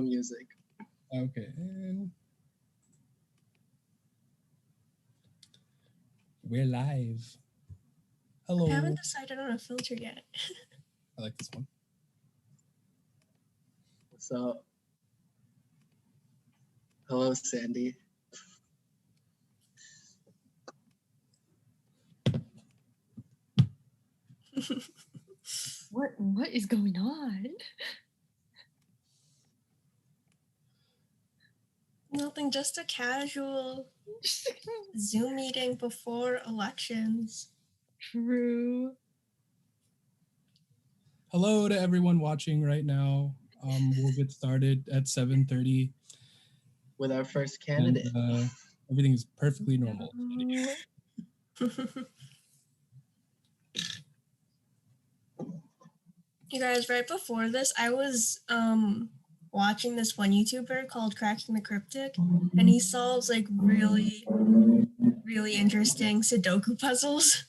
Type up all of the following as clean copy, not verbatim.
intro music. Okay. And we're live. Hello. I haven't decided on a filter yet. I like this one. So, hello, Sandy. What is going on? Nothing, just a casual Zoom meeting before elections. True. Hello to everyone watching right now. We'll get started at 7:30 with our first candidate. And, everything is perfectly normal. You guys, right before this, I was watching this one YouTuber called Cracking the Cryptic, and he solves like really, really interesting Sudoku puzzles.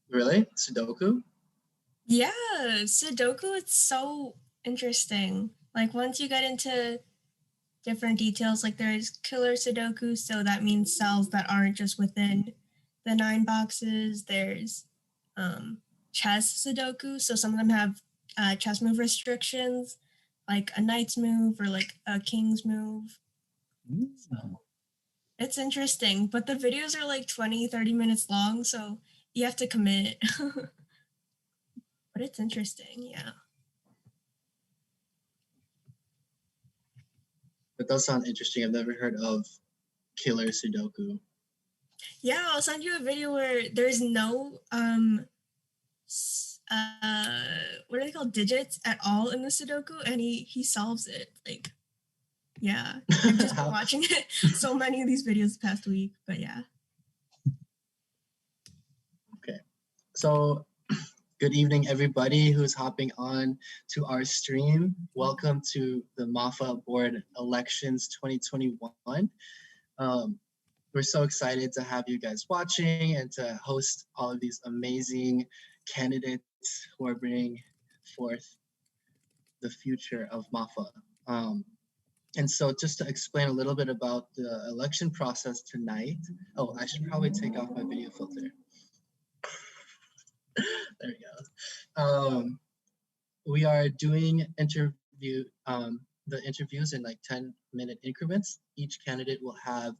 Really? Sudoku? Yeah, Sudoku, it's so interesting. Like once you get into different details, like there's killer Sudoku, so that means cells that aren't just within the 9 boxes. There's chess Sudoku, so some of them have chess move restrictions, like a knight's move or like a king's move. So it's interesting, but the videos are like 20-30 minutes long, so you have to commit. But it's interesting, yeah. That does sound interesting. I've never heard of killer Sudoku. Yeah, I'll send you a video where there's no what are they called, digits at all in the Sudoku, and he solves it. Like, yeah, I've just been watching it so many of these videos the past week, but yeah. Okay, so good evening, everybody who's hopping on to our stream. Welcome to the Mafa Board Elections 2021. We're so excited to have you guys watching and to host all of these amazing candidates who are bringing forth the future of Mafa. And so just to explain a little bit about the election process tonight. Oh, I should probably take off my video filter. There we go. We are doing the interviews in like 10-minute increments. Each candidate will have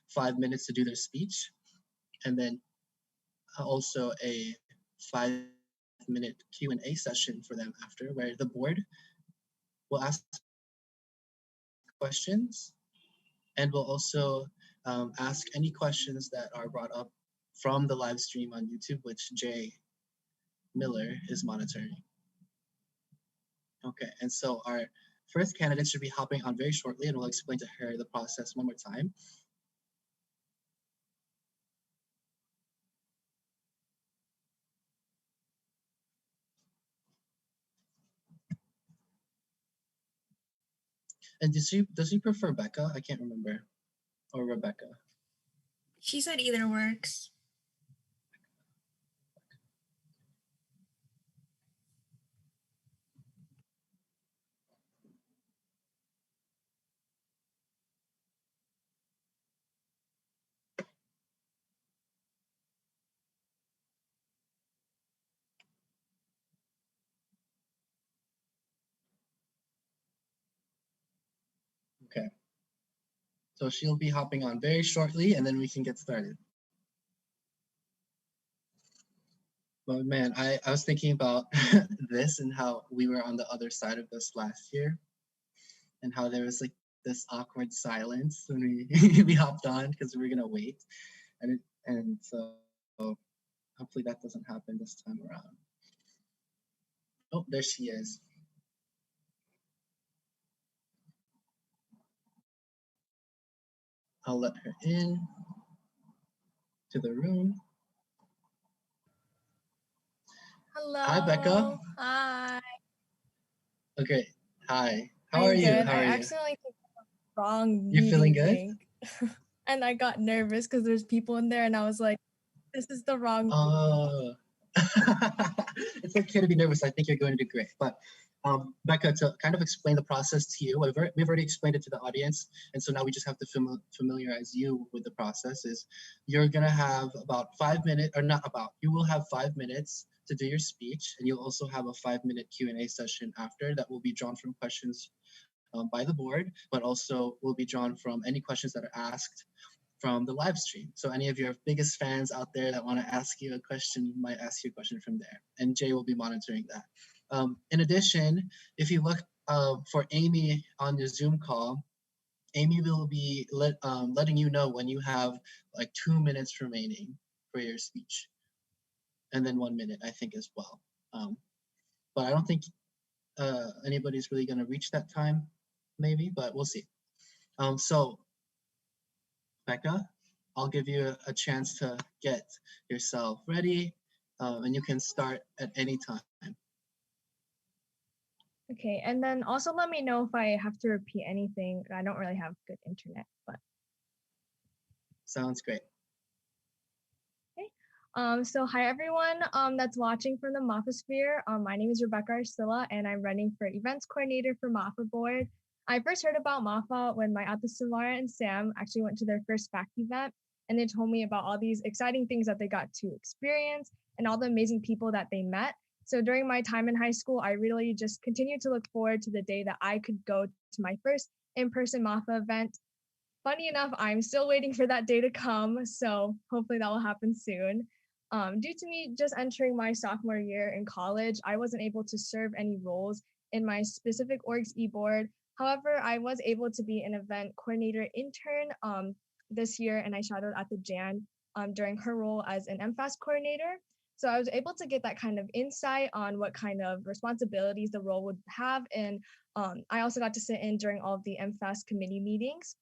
5 minutes to do their speech, and then also a 5-minute Q&A session for them after, where the board will ask questions and will also ask any questions that are brought up from the live stream on YouTube, which Jay Miller is monitoring. Okay, and so our first candidate should be hopping on very shortly, and we'll explain to her the process one more time. And does she prefer Becca? I can't remember. Or Rebekah? She said either works. Okay. So she'll be hopping on very shortly, and then we can get started. But man, I was thinking about this and how we were on the other side of this last year, and how there was like this awkward silence when we hopped on because we were gonna wait, and so hopefully that doesn't happen this time around. Oh, there she is. I'll let her in to the room. Hello. Hi, Becca. Hi. Okay. Hi. How are you? Good. How are I you? accidentally clicked the wrong You feeling good? link. And I got nervous because there's people in there, and I was like, "This is the wrong." Oh, it's okay to be nervous. I think you're going to do great. But Becca, to kind of explain the process to you, we've already explained it to the audience, and so now we just have to familiarize you with the process. Is you're gonna have about 5 minutes, or not about, you will have 5 minutes to do your speech, and you'll also have a 5-minute Q&A session after that will be drawn from questions by the board, but also will be drawn from any questions that are asked from the live stream. So any of your biggest fans out there that want to ask you a question might ask you a question from there, and Jay will be monitoring that. In addition, if you look for Amy on your Zoom call, Amy will be letting you know when you have like 2 minutes remaining for your speech, and then 1 minute, I think, as well. But I don't think anybody's really going to reach that time, maybe, but we'll see. So, Becca, I'll give you a chance to get yourself ready, and you can start at any time. Okay, and then also let me know if I have to repeat anything. I don't really have good internet, but Sounds great. so hi everyone that's watching from the Mafa sphere. My name is Rebekah Arcilla, and I'm running for events coordinator for Mafa board. I first heard about Mafa when my Ate Samara and Sam actually went to their first fact event, and they told me about all these exciting things that they got to experience and all the amazing people that they met. So during my time in high school, I really just continued to look forward to the day that I could go to my first in-person Mafa event. Funny enough, I'm still waiting for that day to come, so hopefully that will happen soon. Due to me just entering my sophomore year in college, I wasn't able to serve any roles in my specific org's EBoard. However, I was able to be an event coordinator intern this year, and I shadowed at the Jan during her role as an MFAS coordinator. So I was able to get that kind of insight on what kind of responsibilities the role would have. And I also got to sit in during all of the MFAS committee meetings.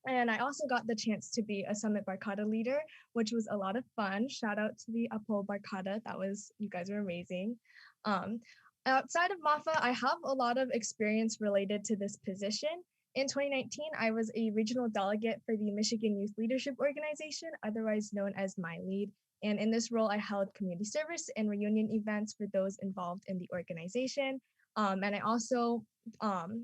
And I also got the chance to be a Summit Barkada leader, which was a lot of fun. Shout out to the Apo Barkada. You guys were amazing. Outside of Mafa, I have a lot of experience related to this position. In 2019, I was a regional delegate for the Michigan Youth Leadership Organization, otherwise known as MyLead. And in this role, I held community service and reunion events for those involved in the organization. And I also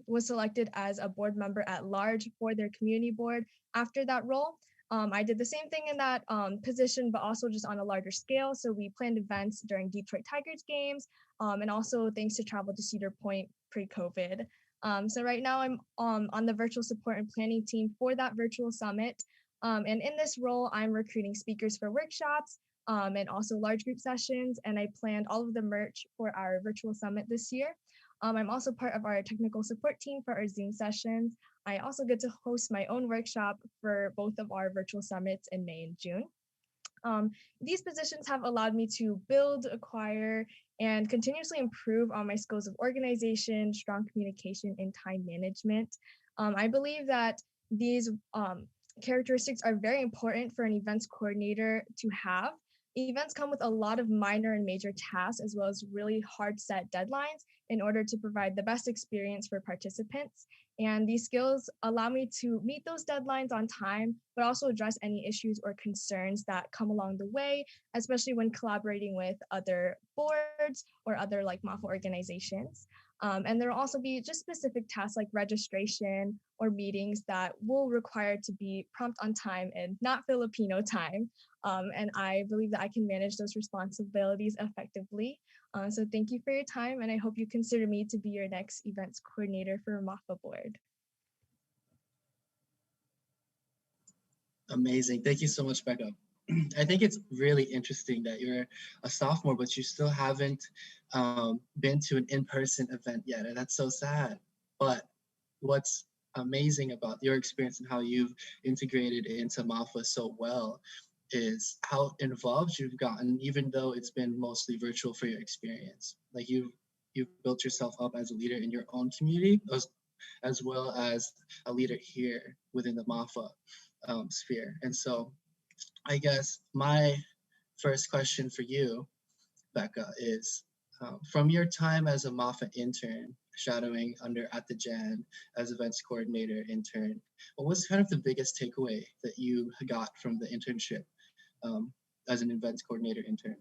was selected as a board member at large for their community board after that role. I did the same thing in that position, but also just on a larger scale. So we planned events during Detroit Tigers games, and also thanks to travel to Cedar Point pre-COVID. So right now I'm on the virtual support and planning team for that virtual summit. And in this role, I'm recruiting speakers for workshops and also large group sessions. And I planned all of the merch for our virtual summit this year. I'm also part of our technical support team for our Zoom sessions. I also get to host my own workshop for both of our virtual summits in May and June. These positions have allowed me to build, acquire, and continuously improve on my skills of organization, strong communication, and time management. I believe that these characteristics are very important for an events coordinator to have. Events come with a lot of minor and major tasks, as well as really hard set deadlines in order to provide the best experience for participants. And these skills allow me to meet those deadlines on time, but also address any issues or concerns that come along the way, especially when collaborating with other boards or other like Mafa organizations. And there will also be just specific tasks like registration or meetings that will require to be prompt on time and not Filipino time. And I believe that I can manage those responsibilities effectively. So thank you for your time, and I hope you consider me to be your next events coordinator for Mafa board. Amazing. Thank you so much, Becca. I think it's really interesting that you're a sophomore, but you still haven't been to an in-person event yet, and that's so sad. But what's amazing about your experience and how you've integrated into Mafa so well is how involved you've gotten, even though it's been mostly virtual for your experience. Like you've built yourself up as a leader in your own community, as well as a leader here within the Mafa sphere. And so I guess my first question for you, Becca, is from your time as a Mafa intern, shadowing under at the Jan as events coordinator intern, what was kind of the biggest takeaway that you got from the internship as an events coordinator intern?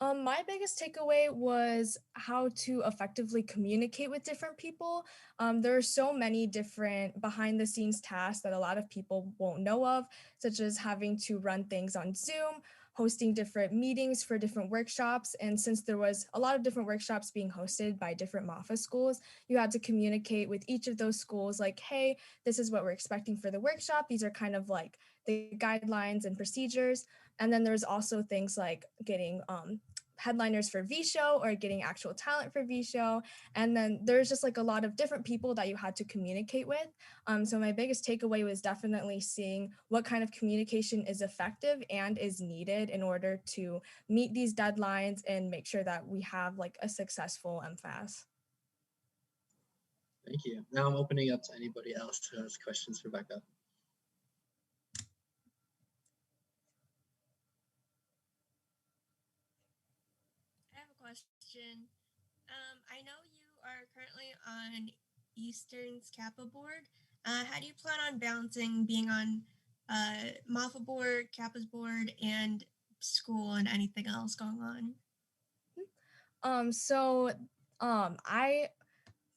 My biggest takeaway was how to effectively communicate with different people. There are so many different behind the scenes tasks that a lot of people won't know of, such as having to run things on Zoom, hosting different meetings for different workshops. And since there was a lot of different workshops being hosted by different Mafa schools, you had to communicate with each of those schools like, hey, this is what we're expecting for the workshop. These are kind of like the guidelines and procedures. And then there's also things like getting headliners for V Show or getting actual talent for V Show. And then there's just like a lot of different people that you had to communicate with. So my biggest takeaway was definitely seeing what kind of communication is effective and is needed in order to meet these deadlines and make sure that we have like a successful MFAS. Thank you. Now I'm opening up to anybody else who has questions for Rebekah. I have a question. I know you are currently on Eastern's Kappa board. How do you plan on balancing being on Mafa board, Kappa's board, and school and anything else going on? I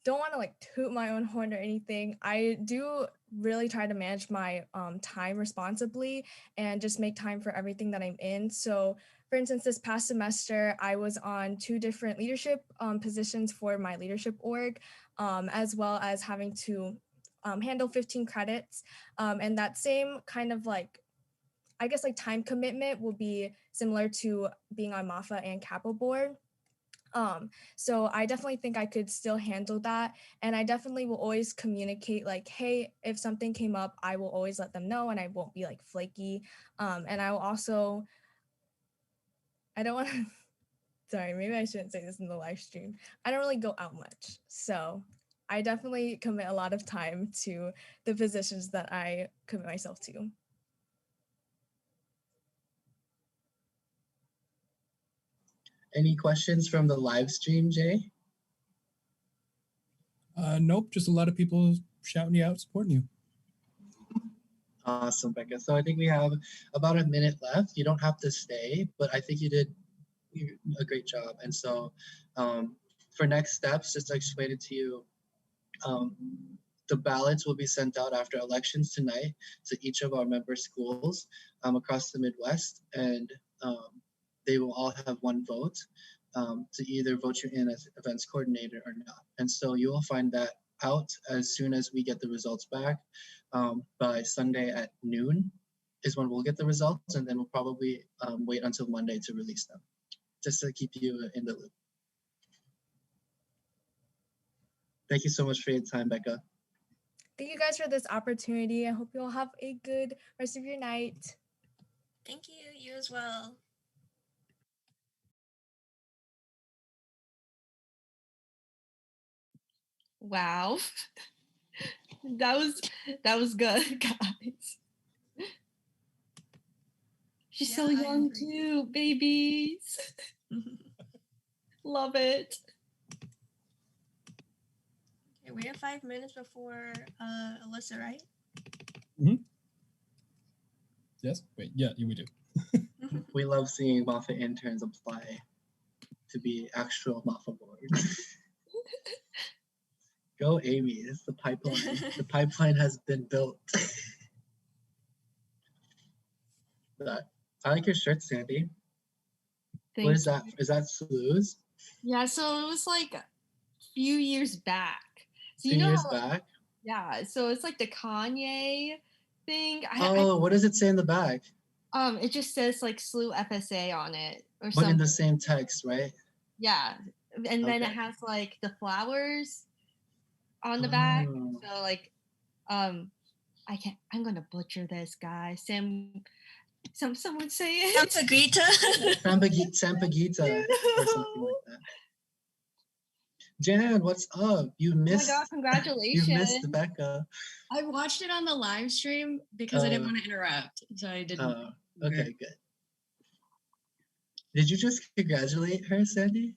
don't want to like toot my own horn or anything. I do really try to manage my time responsibly and just make time for everything that I'm in. So for instance, this past semester, I was on 2 different leadership positions for my leadership org, as well as having to handle 15 credits. And that same kind of like, I guess like time commitment will be similar to being on Mafa and Kappa board. So I definitely think I could still handle that. And I definitely will always communicate like, hey, if something came up, I will always let them know and I won't be like flaky. And I will also, I don't want to, sorry, maybe I shouldn't say this in the live stream. I don't really go out much. So I definitely commit a lot of time to the positions that I commit myself to. Any questions from the live stream, Jay? Nope, just a lot of people shouting you out, supporting you. Awesome, Becca. So I think we have about a minute left. You don't have to stay, but I think you did a great job. And so for next steps, just to explain it to you, the ballots will be sent out after elections tonight to each of our member schools across the Midwest, and they will all have one vote to either vote you in as events coordinator or not. And so you will find that out as soon as we get the results back by Sunday at noon is when we'll get the results, and then we'll probably wait until Monday to release them, just to keep you in the loop. Thank you so much for your time, Becca. Thank you guys for this opportunity. I hope you all have a good rest of your night. Thank you. You as well. Wow. that was good, guys. She's so young too, babies. Love it. Okay, we have 5 minutes before Alyssa, right? Mm-hmm. Yes? Wait, yeah, we do. We love seeing Mafa interns apply to be actual Mafa boards. Go Amy, it's the pipeline. The pipeline has been built. I like your shirt, Sandy. What is that? Is that Slu's? Yeah, so it was like a few years back. So few years back? Yeah, so it's like the Kanye thing. What does it say in the back? It just says like SLU FSA on it or but something. In the same text, right? Yeah, and then it has like the flowers on the back. So like, I'm gonna butcher this, guys. Someone say it. Sampaguita. Sampaguita or something like that. Jan, what's up? You missed. Oh my God, congratulations. You missed Becca. I watched it on the live stream because I didn't want to interrupt, so I didn't. Okay, good. Did you just congratulate her, Sandy?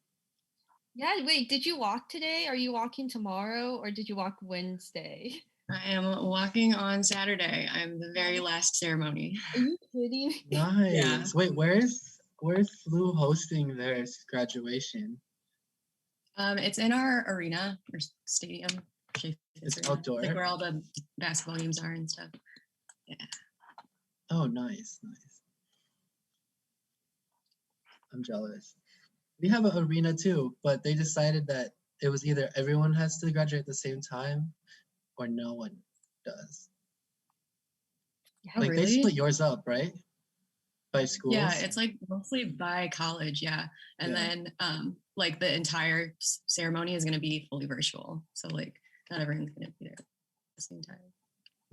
Yeah, wait, did you walk today? Are you walking tomorrow or did you walk Wednesday? I am walking on Saturday. I'm the very last ceremony. Are you kidding me? Nice. Yeah. Wait, where's Where's Flu hosting their graduation? It's in our arena or stadium. It's arena. outdoor? Like where all the basketball games are and stuff. Yeah. Oh, nice. I'm jealous. We have an arena too, but they decided that it was either everyone has to graduate at the same time or no one does. Oh, like really? they split yours up, right? By schools? Yeah, it's like mostly by college, yeah. And then like the entire ceremony is going to be fully virtual. So like not everyone's going to be there at the same time.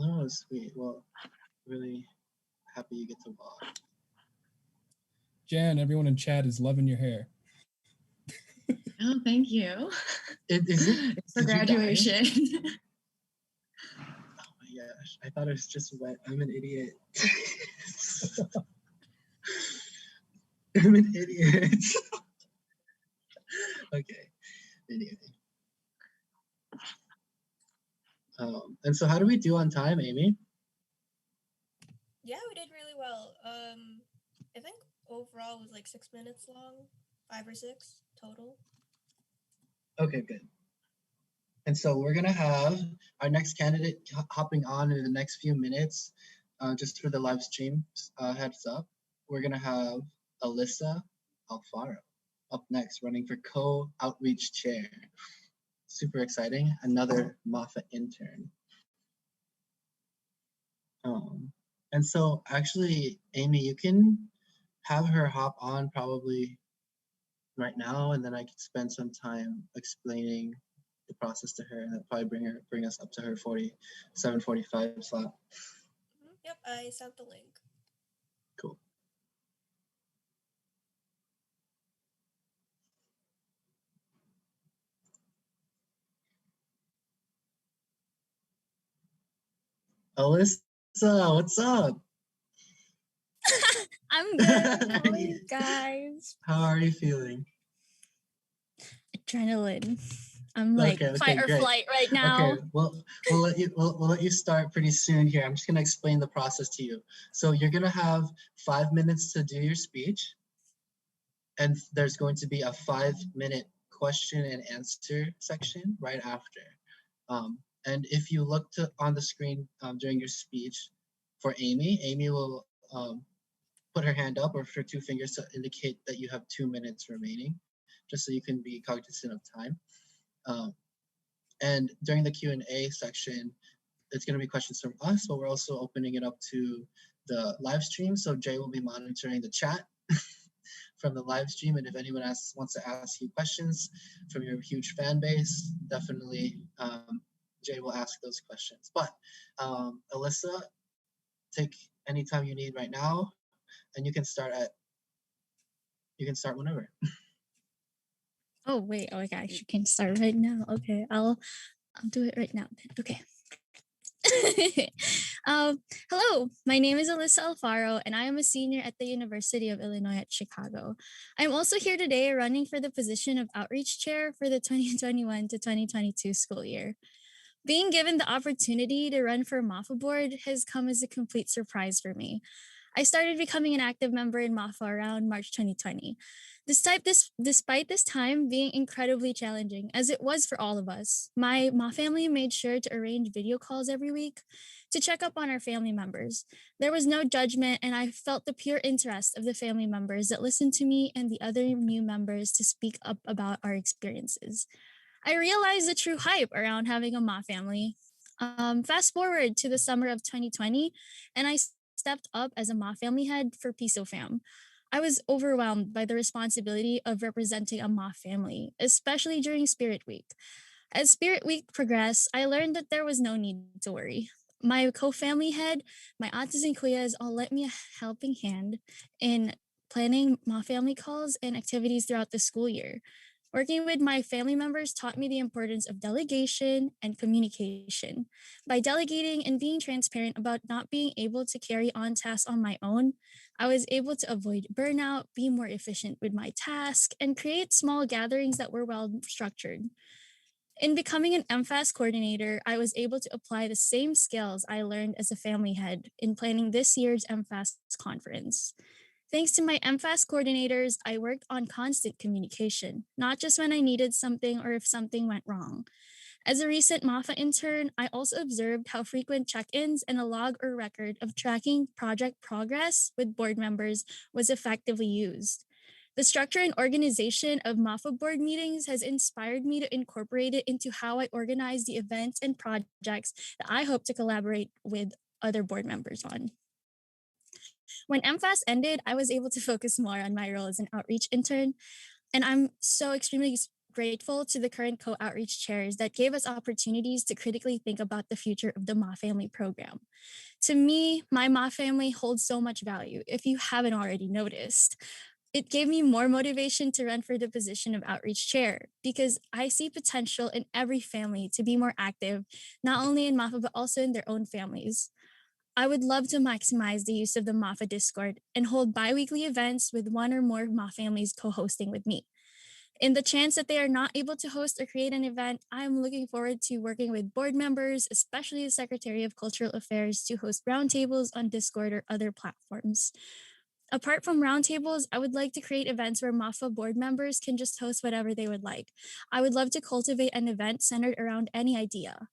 Oh, sweet. Well, really happy you get to watch. Jan, everyone in chat is loving your hair. Oh, thank you. It's for graduation. Oh my gosh, I thought it was just wet. I'm an idiot. I'm an idiot. Okay, anyway. And so how do we do on time, Amy? Yeah, we did really well. I think overall it was like 6 minutes long, 5 or 6 total. Okay, good. And so we're gonna have our next candidate hopping on in the next few minutes, just for the live stream heads up. We're gonna have Alyssa Alfaro up next, running for co-outreach chair. Super exciting, another Mafa intern. And so actually, Amy, you can have her hop on probably right now, and then I could spend some time explaining the process to her, and that'll probably bring us up to her 47:45 slot. Yep, I sent the link. Cool. Alyssa, what's up? I'm good. How are you guys? How are you feeling? Adrenaline. I'm like fight or great. flight right now. Okay, well, we'll let you start pretty soon here. I'm just gonna explain the process to you. So you're gonna have 5 minutes to do your speech, and there's going to be a 5-minute question and answer section right after. And if you look on the screen during your speech for Amy will put her hand up or her 2 fingers to indicate that you have 2 minutes remaining, just so you can be cognizant of time. And during the Q&A section, it's going to be questions from us, but we're also opening it up to the live stream. So Jay will be monitoring the chat from the live stream. And if anyone wants to ask you questions from your huge fan base, definitely Jay will ask those questions. But Alyssa, take any time you need right now, and you can start whenever. Oh wait, oh my gosh, you can start right now. Okay, I'll do it right now then. Okay. Hello, my name is Alyssa Alfaro, and I am a senior at the University of Illinois at Chicago. I'm also here today running for the position of Outreach Chair for the 2021 to 2022 school year. Being given the opportunity to run for Mafa board has come as a complete surprise for me. I started becoming an active member in Mafa around March 2020. Despite this time being incredibly challenging, as it was for all of us, my Ma family made sure to arrange video calls every week to check up on our family members. There was no judgment, and I felt the pure interest of the family members that listened to me and the other new members to speak up about our experiences. I realized the true hype around having a Ma family. Fast forward to the summer of 2020, and I stepped up as a Ma family head for Piso Fam. I was overwhelmed by the responsibility of representing a Ma family, especially during Spirit Week. As Spirit Week progressed, I learned that there was no need to worry. My co-family head, my aunts and kuyas all lent me a helping hand in planning Ma family calls and activities throughout the school year. Working with my family members taught me the importance of delegation and communication. By delegating and being transparent about not being able to carry on tasks on my own, I was able to avoid burnout, be more efficient with my task, and create small gatherings that were well structured. In becoming an MFAS coordinator, I was able to apply the same skills I learned as a family head in planning this year's MFAS conference. Thanks to my MFAS coordinators, I worked on constant communication, not just when I needed something or if something went wrong. As a recent Mafa intern, I also observed how frequent check-ins and a log or record of tracking project progress with board members was effectively used. The structure and organization of Mafa board meetings has inspired me to incorporate it into how I organize the events and projects that I hope to collaborate with other board members on. When MFAS ended, I was able to focus more on my role as an outreach intern, and I'm so extremely grateful to the current co-outreach chairs that gave us opportunities to critically think about the future of the Ma Family program. To me, my Ma Family holds so much value, if you haven't already noticed. It gave me more motivation to run for the position of outreach chair because I see potential in every family to be more active, not only in Mafa, but also in their own families. I would love to maximize the use of the Mafa Discord and hold bi-weekly events with one or more Ma families co-hosting with me. In the chance that they are not able to host or create an event, I am looking forward to working with board members, especially the Secretary of Cultural Affairs, to host roundtables on Discord or other platforms. Apart from roundtables, I would like to create events where Mafa board members can just host whatever they would like. I would love to cultivate an event centered around any idea.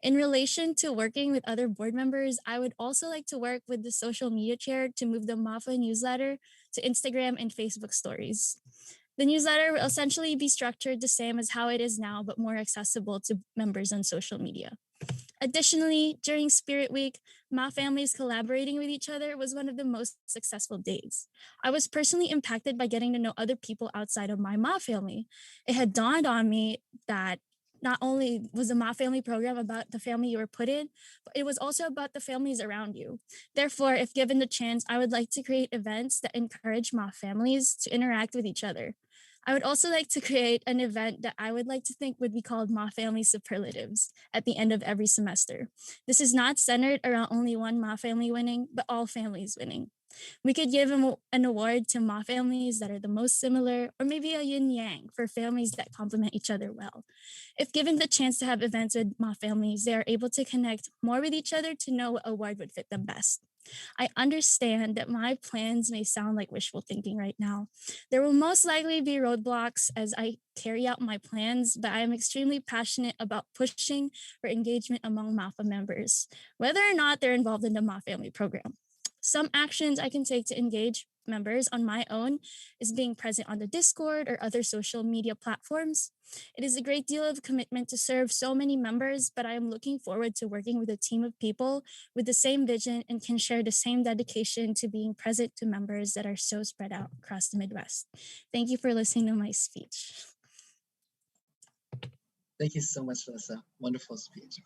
In relation to working with other board members, I would also like to work with the social media chair to move the Mafa newsletter to Instagram and Facebook stories. The newsletter will essentially be structured the same as how it is now, but more accessible to members on social media. Additionally, during Spirit Week, Ma families collaborating with each other was one of the most successful days. I was personally impacted by getting to know other people outside of my Ma family. It had dawned on me that not only was the Ma Family program about the family you were put in, but it was also about the families around you. Therefore, if given the chance, I would like to create events that encourage Ma families to interact with each other. I would also like to create an event that I would like to think would be called Ma Family Superlatives at the end of every semester. This is not centered around only one Ma family winning, but all families winning. We could give an award to Ma families that are the most similar, or maybe a yin-yang for families that complement each other well. If given the chance to have events with Ma families, they are able to connect more with each other to know what award would fit them best. I understand that my plans may sound like wishful thinking right now. There will most likely be roadblocks as I carry out my plans, but I am extremely passionate about pushing for engagement among MAFA members, whether or not they're involved in the Ma Family program. Some actions I can take to engage members on my own is being present on the Discord or other social media platforms. It is a great deal of commitment to serve so many members, but I am looking forward to working with a team of people with the same vision and can share the same dedication to being present to members that are so spread out across the Midwest. Thank you for listening to my speech. Thank you so much, Alyssa. Wonderful speech.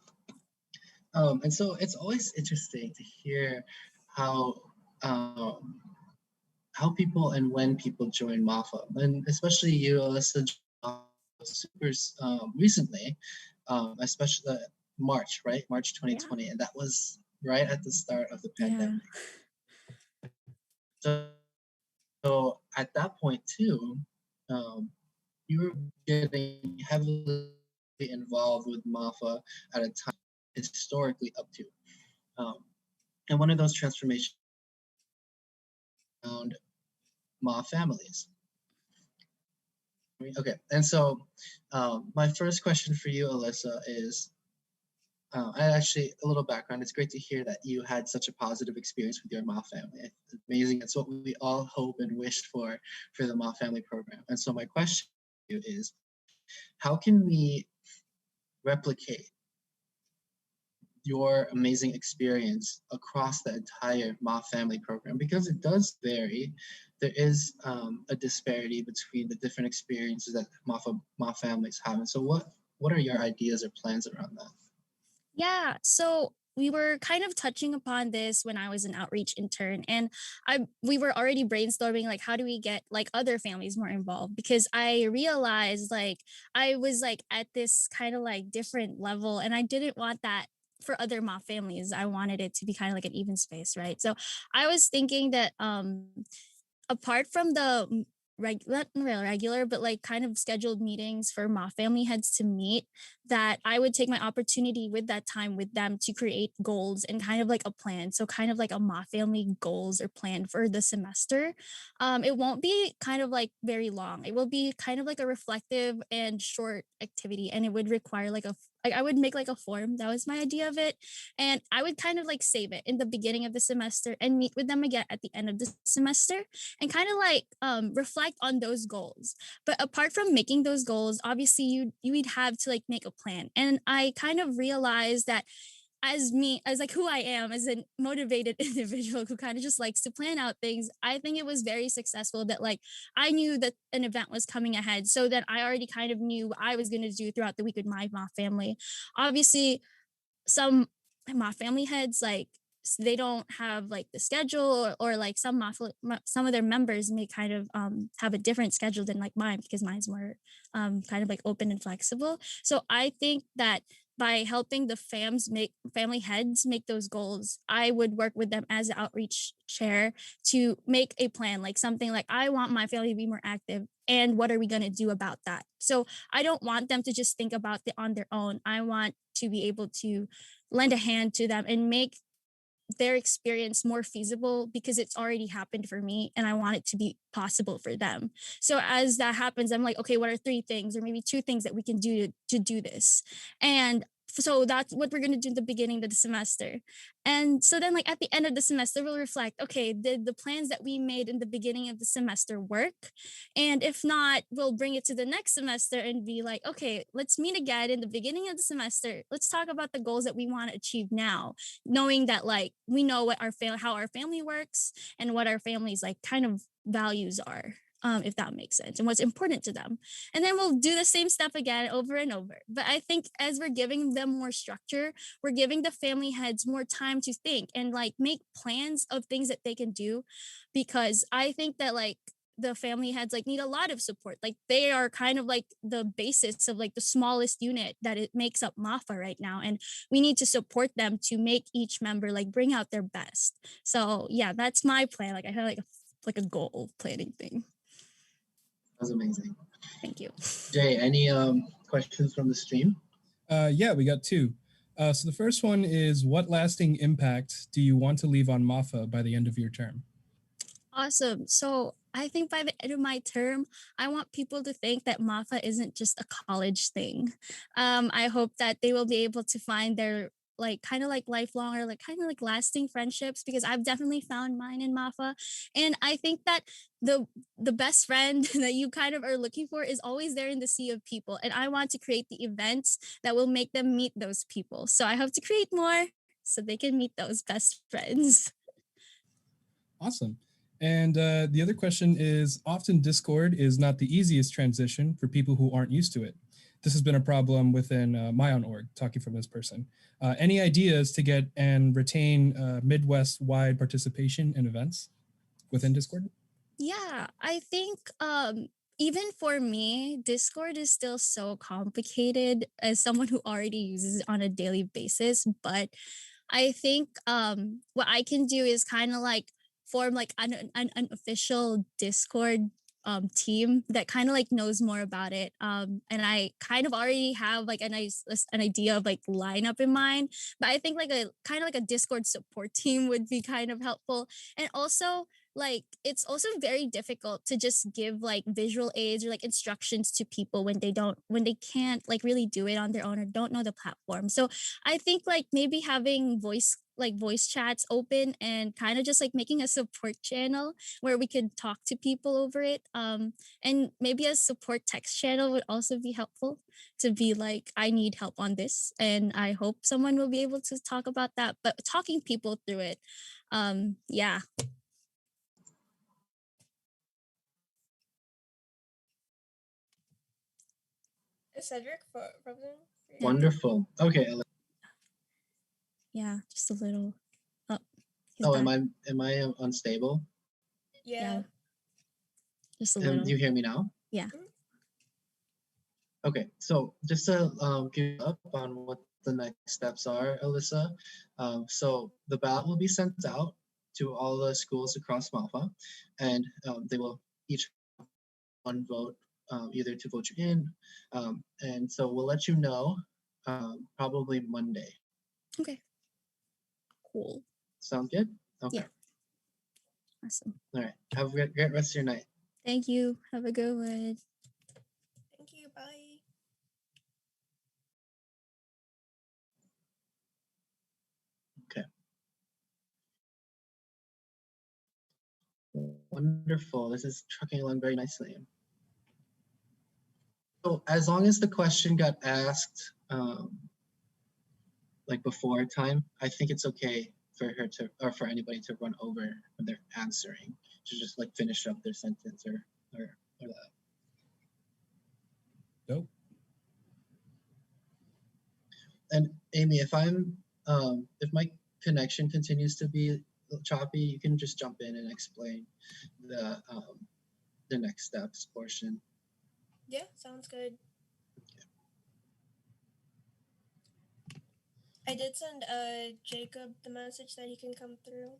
And so it's always interesting to hear how people and when people join Mafa, and especially you, Alyssa, super recently, especially March, right? March 2020, and that was right at the start of the pandemic. So at that point too, you were getting heavily involved with Mafa at a time historically up to. And one of those transformations around Ma families. Okay, and so my first question for you, Alyssa, is a little background. It's great to hear that you had such a positive experience with your Ma family. It's amazing. It's what we all hope and wish for the Ma family program. And so my question to you is, how can we replicate your amazing experience across the entire Ma family program? Because it does vary. There is a disparity between the different experiences that Ma families have. And so what are your ideas or plans around that? Yeah, so we were kind of touching upon this when I was an outreach intern, and we were already brainstorming like how do we get like other families more involved, because I realized like I was like at this kind of like different level and I didn't want that for other Ma families. I wanted it to be kind of like an even space, right? So I was thinking that apart from the not regular, but like kind of scheduled meetings for Ma family heads to meet, that I would take my opportunity with that time with them to create goals and kind of like a plan. So kind of like a Ma family goals or plan for the semester. It won't be kind of like very long. It will be kind of like a reflective and short activity, and it would require like I would make like a form. That was my idea of it. And I would kind of like save it in the beginning of the semester and meet with them again at the end of the semester and kind of like reflect on those goals. But apart from making those goals, obviously you would have to like make a plan. And I kind of realized that as me, as like who I am, as a motivated individual who kind of just likes to plan out things, I think it was very successful that like I knew that an event was coming ahead, so that I already kind of knew what I was going to do throughout the week with my family. Obviously, some my family heads like they don't have like the schedule, or like some of their members may kind of have a different schedule than like mine, because mine's more kind of like open and flexible. So I think that by helping the family heads make those goals, I would work with them as an outreach chair to make a plan, like something like, I want my family to be more active, and what are we going to do about that? So I don't want them to just think about it on their own. I want to be able to lend a hand to them and make their experience more feasible, because it's already happened for me and I want it to be possible for them. So as that happens, I'm like, okay, what are 3 things or maybe 2 things that we can do to do this? And so that's what we're going to do in the beginning of the semester. And so then like at the end of the semester, we'll reflect, okay, did the plans that we made in the beginning of the semester work? And if not, we'll bring it to the next semester and be like, okay, let's meet again in the beginning of the semester. Let's talk about the goals that we want to achieve now, knowing that like we know what how our family works and what our family's like kind of values are, if that makes sense, and what's important to them. And then we'll do the same stuff again over and over. But I think as we're giving them more structure, we're giving the family heads more time to think and like make plans of things that they can do, because I think that like the family heads like need a lot of support. Like they are kind of like the basis of like the smallest unit that it makes up Mafa right now, and we need to support them to make each member like bring out their best. So yeah, that's my plan. Like I have like a goal planning thing. That was amazing. Thank you. Jay, any questions from the stream? Yeah, we got 2. So the first one is, what lasting impact do you want to leave on Mafa by the end of your term? Awesome. So I think by the end of my term, I want people to think that Mafa isn't just a college thing. I hope that they will be able to find their like kind of like lifelong or like kind of like lasting friendships, because I've definitely found mine in Mafa. And I think that the best friend that you kind of are looking for is always there in the sea of people. And I want to create the events that will make them meet those people. So I hope to create more so they can meet those best friends. Awesome. And the other question is, often Discord is not the easiest transition for people who aren't used to it. This has been a problem within my own org, talking from this person. Any ideas to get and retain Midwest-wide participation in events within Discord? Yeah, I think even for me, Discord is still so complicated as someone who already uses it on a daily basis. But I think what I can do is kind of like form like an official Discord team that kind of like knows more about it. And I kind of already have like an idea of like lineup in mind, but I think like a kind of like a Discord support team would be kind of helpful. And also like it's also very difficult to just give like visual aids or like instructions to people when they can't like really do it on their own or don't know the platform. So I think like maybe having voice chats open and kind of just like making a support channel where we could talk to people over it, and maybe a support text channel would also be helpful, to be like, I need help on this, and I hope someone will be able to talk about that, but talking people through it. Yeah. Is Cedric frozen? Wonderful. Okay. Yeah, just a little. Oh, am I unstable? Yeah. Just a little. Do you hear me now? Yeah. Okay, so just to give up on what the next steps are, Alyssa. So the ballot will be sent out to all the schools across Mafa, and they will each one vote, either to vote you in, and so we'll let you know probably Monday. Okay. Cool. Sound good? Okay. Yeah. Awesome. All right. Have a great rest of your night. Thank you. Have a good one. Thank you. Bye. Okay. Wonderful. This is trucking along very nicely. So as long as the question got asked like before time, I think it's okay for her to, or for anybody to run over when they're answering, to just like finish up their sentence or that. Nope. And Amy, if my connection continues to be choppy, you can just jump in and explain the next steps portion. Yeah, sounds good. I did send Jacob the message that he can come through.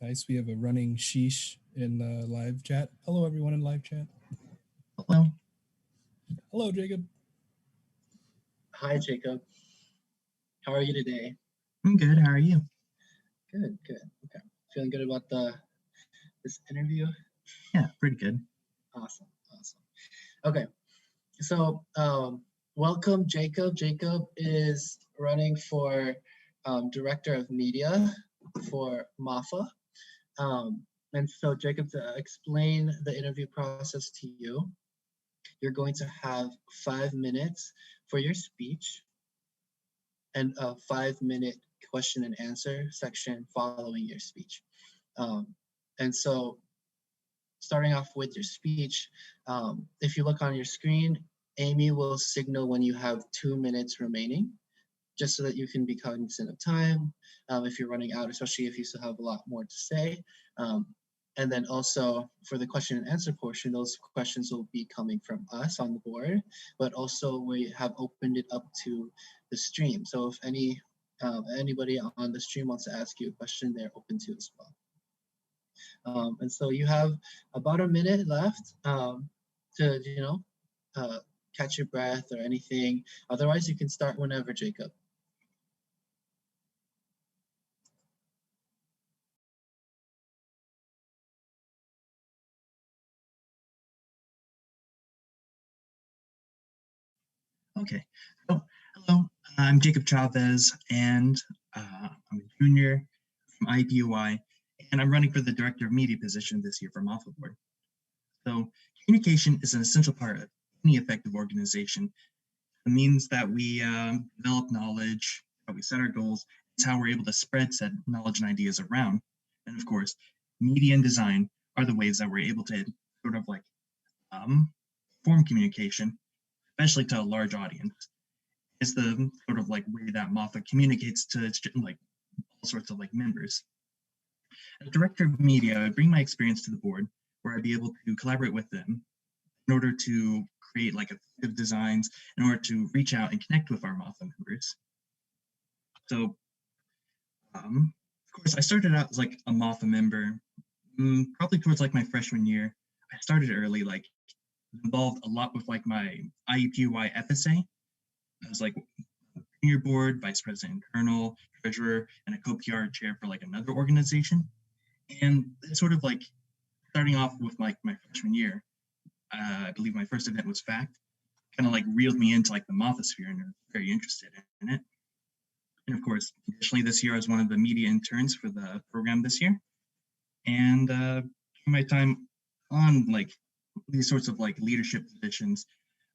Nice. We have a running sheesh in live chat. Hello, everyone in live chat. Hello. Hello, Jacob. Hi, Jacob. How are you today? I'm good. How are you? Good. Okay. Feeling good about this interview? Yeah, pretty good. Awesome. Okay. So welcome, Jacob. Jacob is running for Director of Media for Mafa. And so Jacob, to explain the interview process to you, you're going to have 5 minutes for your speech and a 5-minute question and answer section following your speech. And so starting off with your speech, if you look on your screen, Amy will signal when you have 2 minutes remaining, just so that you can be cognizant of time if you're running out, especially if you still have a lot more to say. And then also for the question and answer portion, those questions will be coming from us on the board, but also we have opened it up to the stream. So if anybody on the stream wants to ask you a question, they're open to as well. And so you have about a minute left to, catch your breath or anything. Otherwise, you can start whenever, Jacob. Okay. So, hello. I'm Jacob Chavez, and I'm a junior from IPUI, and I'm running for the Director of Media position this year from Mafa Board. So, communication is an essential part of any effective organization. It means that we develop knowledge, that we set our goals. It's how we're able to spread said knowledge and ideas around. And of course, media and design are the ways that we're able to sort of like form communication, especially to a large audience. It's the sort of like way that Mafa communicates to its like all sorts of like members. As Director of Media, I bring my experience to the board where I'd be able to collaborate with them in order to create like effective designs, in order to reach out and connect with our Mafa members. So, of course, I started out as like a Mafa member, probably towards like my freshman year. I started early, like involved a lot with like my IUPUI FSA. I was like junior board, vice president, colonel, treasurer, and a co-PR chair for like another organization. And it's sort of like starting off with like my freshman year, I believe my first event was FACT, kind of like reeled me into like the Mafa sphere, and I was very interested in it. And of course, additionally this year I was one of the media interns for the program this year. And during my time on like these sorts of like leadership positions,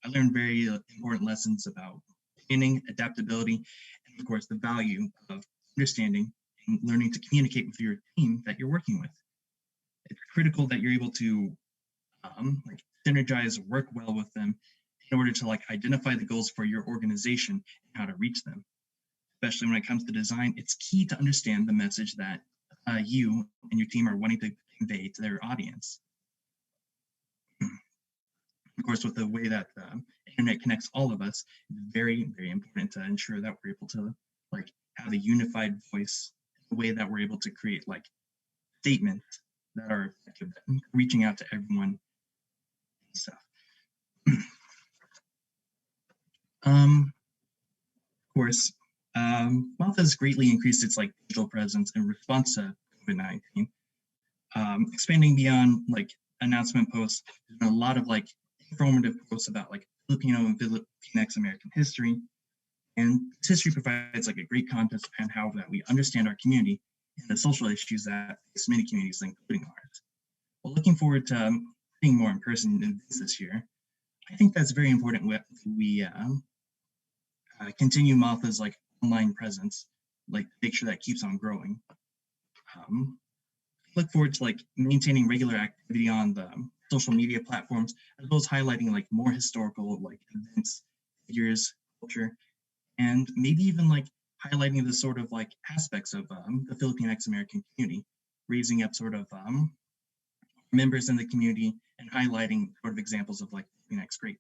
I learned very important lessons about planning, adaptability, and of course the value of understanding and learning to communicate with your team that you're working with. It's critical that you're able to like synergize, work well with them in order to like identify the goals for your organization and how to reach them. Especially when it comes to design, it's key to understand the message that you and your team are wanting to convey to their audience. Of course, with the way that the internet connects all of us, it's very, very important to ensure that we're able to like have a unified voice, the way that we're able to create like statements that are effective, reaching out to everyone and stuff. Of course, Mafa has greatly increased its digital presence in response to COVID-19, expanding beyond announcement posts. There's been a lot of informative posts about Filipino and Filipinx American history, and this history provides a great context on how that we understand our community and the social issues that face many communities, including ours. Well, looking forward to being more in person events this year. I think that's very important. We continue Mafa's online presence, make sure that keeps on growing. Look forward to maintaining regular activity on the social media platforms, as well as highlighting more historical events, figures, culture, and maybe even highlighting the sort of aspects of the Filipinx American community, raising up sort of members in the community and highlighting sort of examples of Filipinx greatness.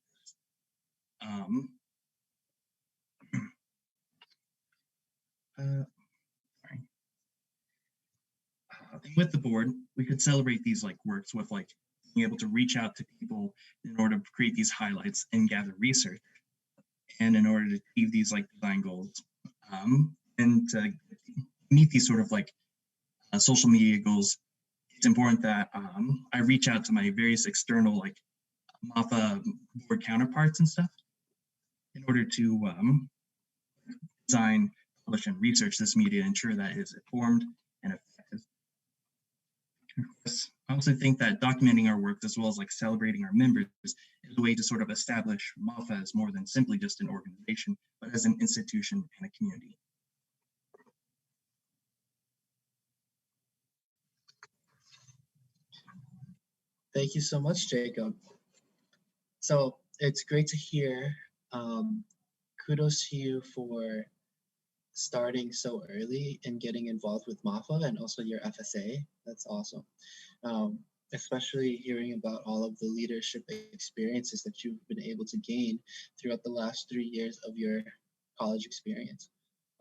With the board, we could celebrate these works with being able to reach out to people in order to create these highlights and gather research, and in order to achieve these design goals, and to meet these sort of social media goals. It's important that I reach out to my various external Mafa board counterparts and stuff in order to design, publish, and research this media, ensure that it is informed and effective. Of course, I also think that documenting our work as well as celebrating our members is a way to sort of establish Mafa as more than simply just an organization, but as an institution and a community. Thank you so much, Jacob. So it's great to hear. Kudos to you for starting so early and getting involved with Mafa and also your FSA. That's awesome. Especially hearing about all of the leadership experiences that you've been able to gain throughout the last 3 years of your college experience.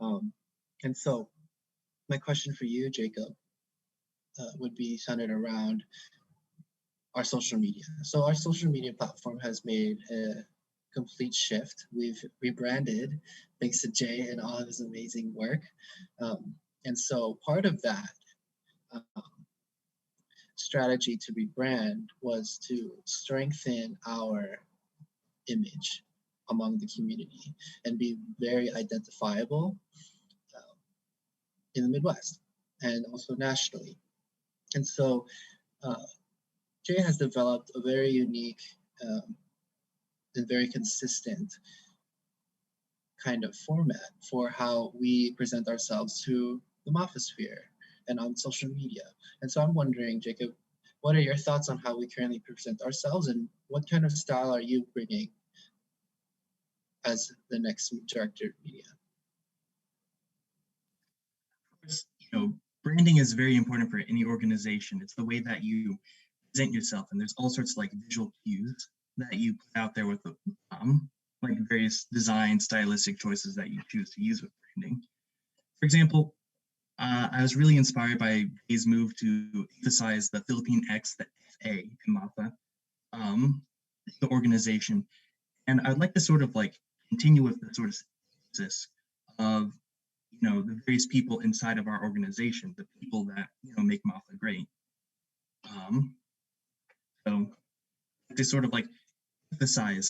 And so my question for you, Jacob, would be centered around our social media. So our social media platform has made a complete shift. We've rebranded thanks to Jay and all of his amazing work. And so part of that strategy to rebrand was to strengthen our image among the community and be very identifiable in the Midwest and also nationally. And so Jay has developed a very unique and very consistent kind of format for how we present ourselves to the Mafasphere and on social media. And so I'm wondering, Jacob, what are your thoughts on how we currently present ourselves, and what kind of style are you bringing as the next director of media? Branding is very important for any organization. It's the way that you present yourself, and there's all sorts of visual cues that you put out there with the various design stylistic choices that you choose to use with branding. For example, I was really inspired by Jay's move to emphasize the Filipinx, the FA in Mafa, the organization, and I'd like to sort of continue with the sort of emphasis of the various people inside of our organization, the people that make Mafa great. So to sort of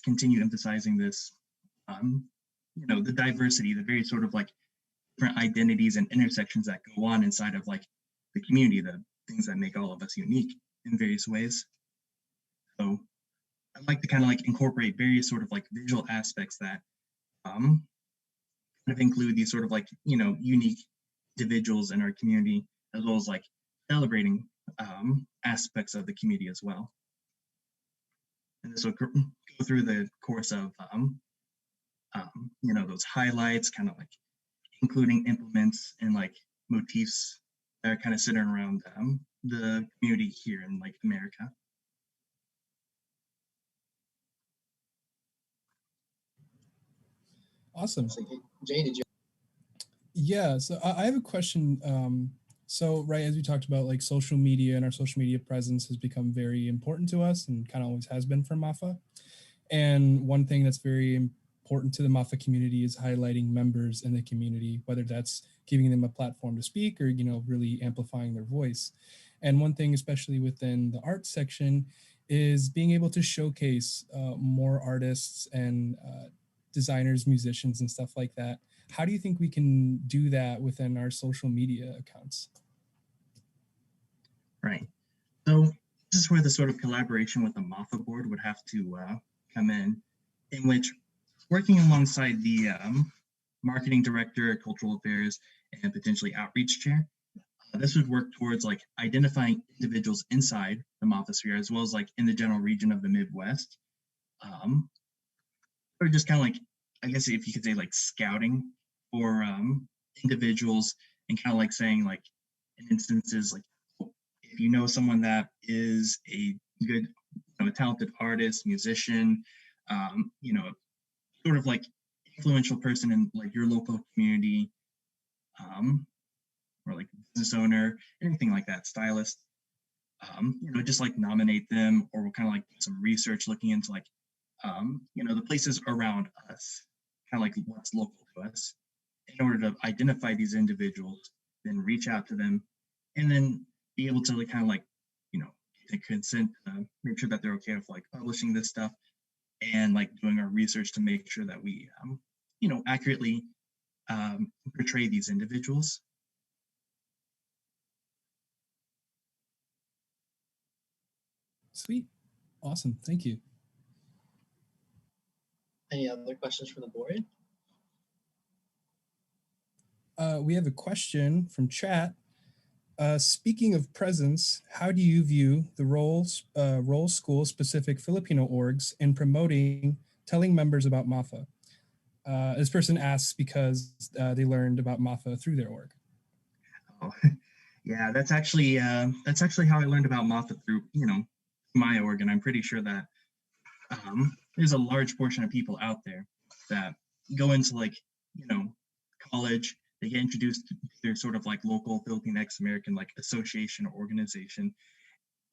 continue emphasizing this, the diversity, the very sort of different identities and intersections that go on inside of the community, the things that make all of us unique in various ways. So I'd like to kind of incorporate various sort of visual aspects that kind of include these sort of unique individuals in our community, as well as celebrating aspects of the community as well. And this will go through the course of those highlights, kind of including implements and motifs that are kind of centered around the community here in America. Awesome. Jay, did you? Yeah, so I have a question So, right, as we talked about, like social media and our social media presence has become very important to us and kind of always has been for Mafa. And one thing that's very important to the Mafa community is highlighting members in the community, whether that's giving them a platform to speak or, really amplifying their voice. And one thing, especially within the arts section, is being able to showcase more artists and designers, musicians, and stuff like that. How do you think we can do that within our social media accounts? Right. So this is where the sort of collaboration with the Mafa board would have to come in which working alongside the marketing director, cultural affairs, and potentially outreach chair, this would work towards like identifying individuals inside the Mafa sphere as well as like in the general region of the Midwest, or just kind of like, I guess if you could say like scouting for individuals and kind of like saying like in instances like if you know someone that is a good, a talented artist, musician, sort of like influential person in like your local community, or like business owner, anything like that, stylist, just like nominate them, or we'll kind of like do some research looking into like, the places around us, kind of like what's local to us, in order to identify these individuals, then reach out to them, and then be able to like kind of like, get consent, make sure that they're okay with like publishing this stuff, and like doing our research to make sure that we, accurately portray these individuals. Sweet. Awesome. Thank you. Any other questions from the board? We have a question from chat. Speaking of presence, how do you view the role school-specific Filipino orgs in promoting, telling members about Mafa? This person asks because they learned about Mafa through their org. Oh, yeah, that's actually how I learned about Mafa through, my org, and I'm pretty sure that there's a large portion of people out there that go into like, college. They get introduced to their sort of like local Philippine X-American like association or organization.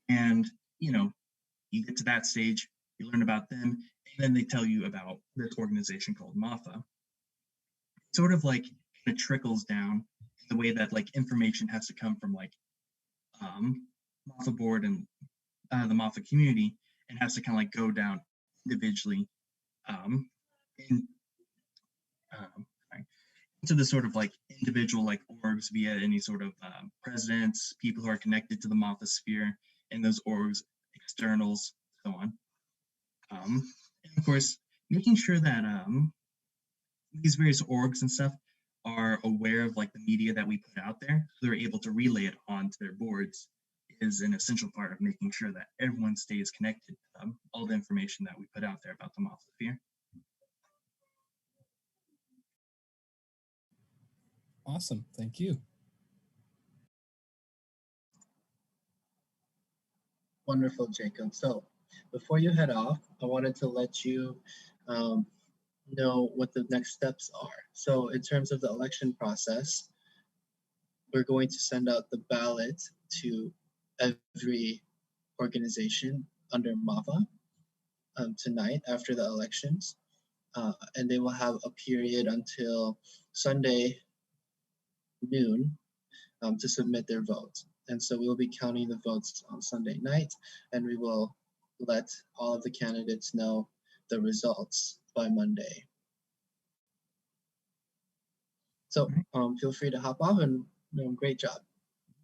And, you get to that stage, you learn about them, and then they tell you about this organization called Mafa. It sort of like kind of trickles down the way that like information has to come from like Mafa board and the Mafa community, and has to kind of like go down individually into the sort of like individual like orgs via any sort of presidents, people who are connected to the Mafa sphere, and those orgs, externals, so on. And of course, making sure that these various orgs and stuff are aware of like the media that we put out there, so they're able to relay it onto their boards, is an essential part of making sure that everyone stays connected to all the information that we put out there about the Mafa sphere. Awesome. Thank you. Wonderful, Jacob. So before you head off, I wanted to let you know what the next steps are. So in terms of the election process, we're going to send out the ballot to every organization under Mafa tonight after the elections. And they will have a period until Sunday noon to submit their votes. And so we will be counting the votes on Sunday night, and we will let all of the candidates know the results by Monday. So feel free to hop off, and great job.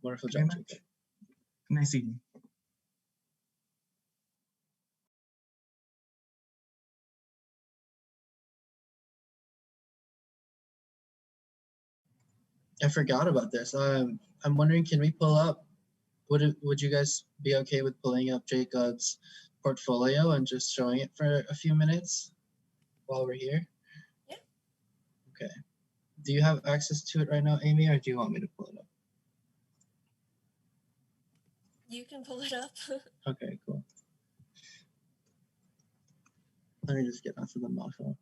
Wonderful job, Jacob. Nice evening. I forgot about this. I'm wondering, can we pull up? Would you guys be okay with pulling up Jacob's portfolio and just showing it for a few minutes while we're here? Yeah. Okay. Do you have access to it right now, Amy, or do you want me to pull it up? You can pull it up. Okay, cool. Let me just get onto the Mafa.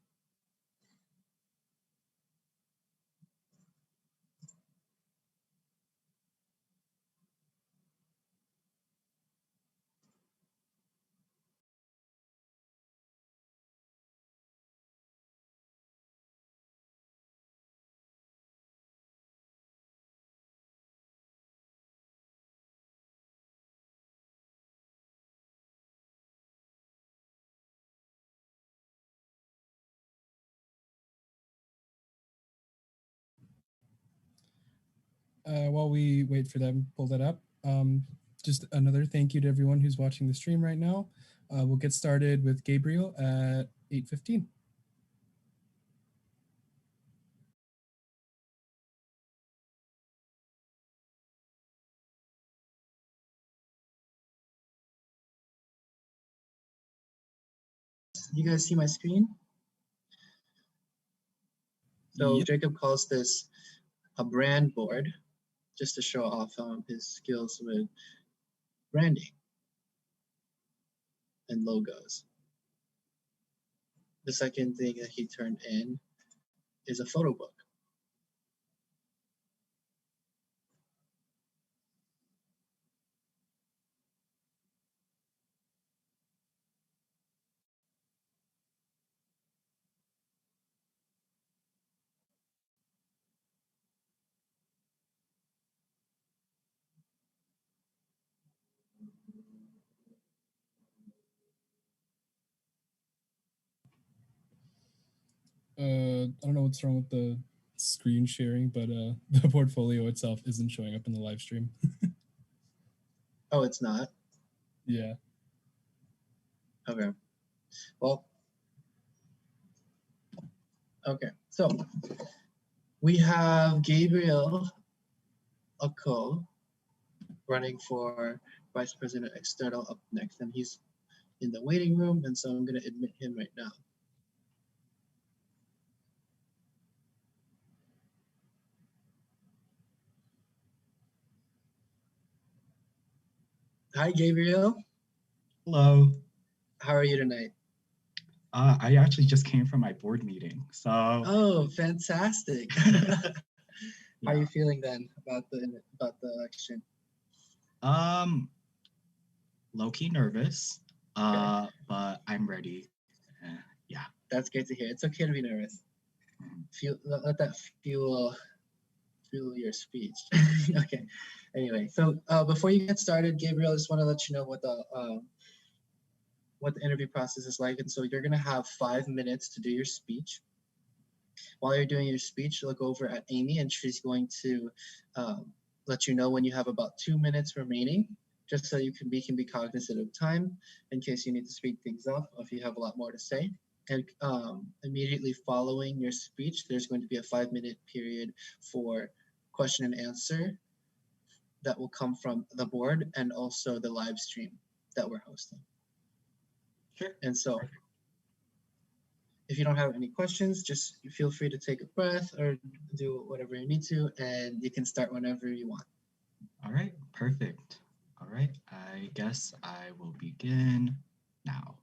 while we wait for them, pull that up. Just another thank you to everyone who's watching the stream right now. We'll get started with Gabriel at 8:15. You guys see my screen? So Yep. Jacob calls this a brand board, just to show off his skills with branding and logos. The second thing that he turned in is a photo book. I don't know what's wrong with the screen sharing, but the portfolio itself isn't showing up in the live stream. Oh, it's not? Yeah. Okay. Well, okay. So we have Gabriel Ako running for Vice President External up next, and he's in the waiting room, and so I'm going to admit him right now. Hi, Gabriel. Hello. How are you tonight? I actually just came from my board meeting, so. Oh, fantastic! Yeah. How are you feeling then about the election? Low-key nervous, Okay. but I'm ready. Yeah. That's great to hear. It's okay to be nervous. Let that fuel your speech. Okay. Anyway, so before you get started, Gabriel, I just want to let you know what the interview process is like. And so you're gonna have 5 minutes to do your speech. While you're doing your speech, look over at Amy, and she's going to let you know when you have about 2 minutes remaining, just so we can be cognizant of time in case you need to speed things up or if you have a lot more to say. And immediately following your speech, there's going to be a 5-minute period for question and answer that will come from the board and also the live stream that we're hosting. Sure. And so if you don't have any questions, just feel free to take a breath or do whatever you need to, and you can start whenever you want. All right, perfect. All right, I guess I will begin now.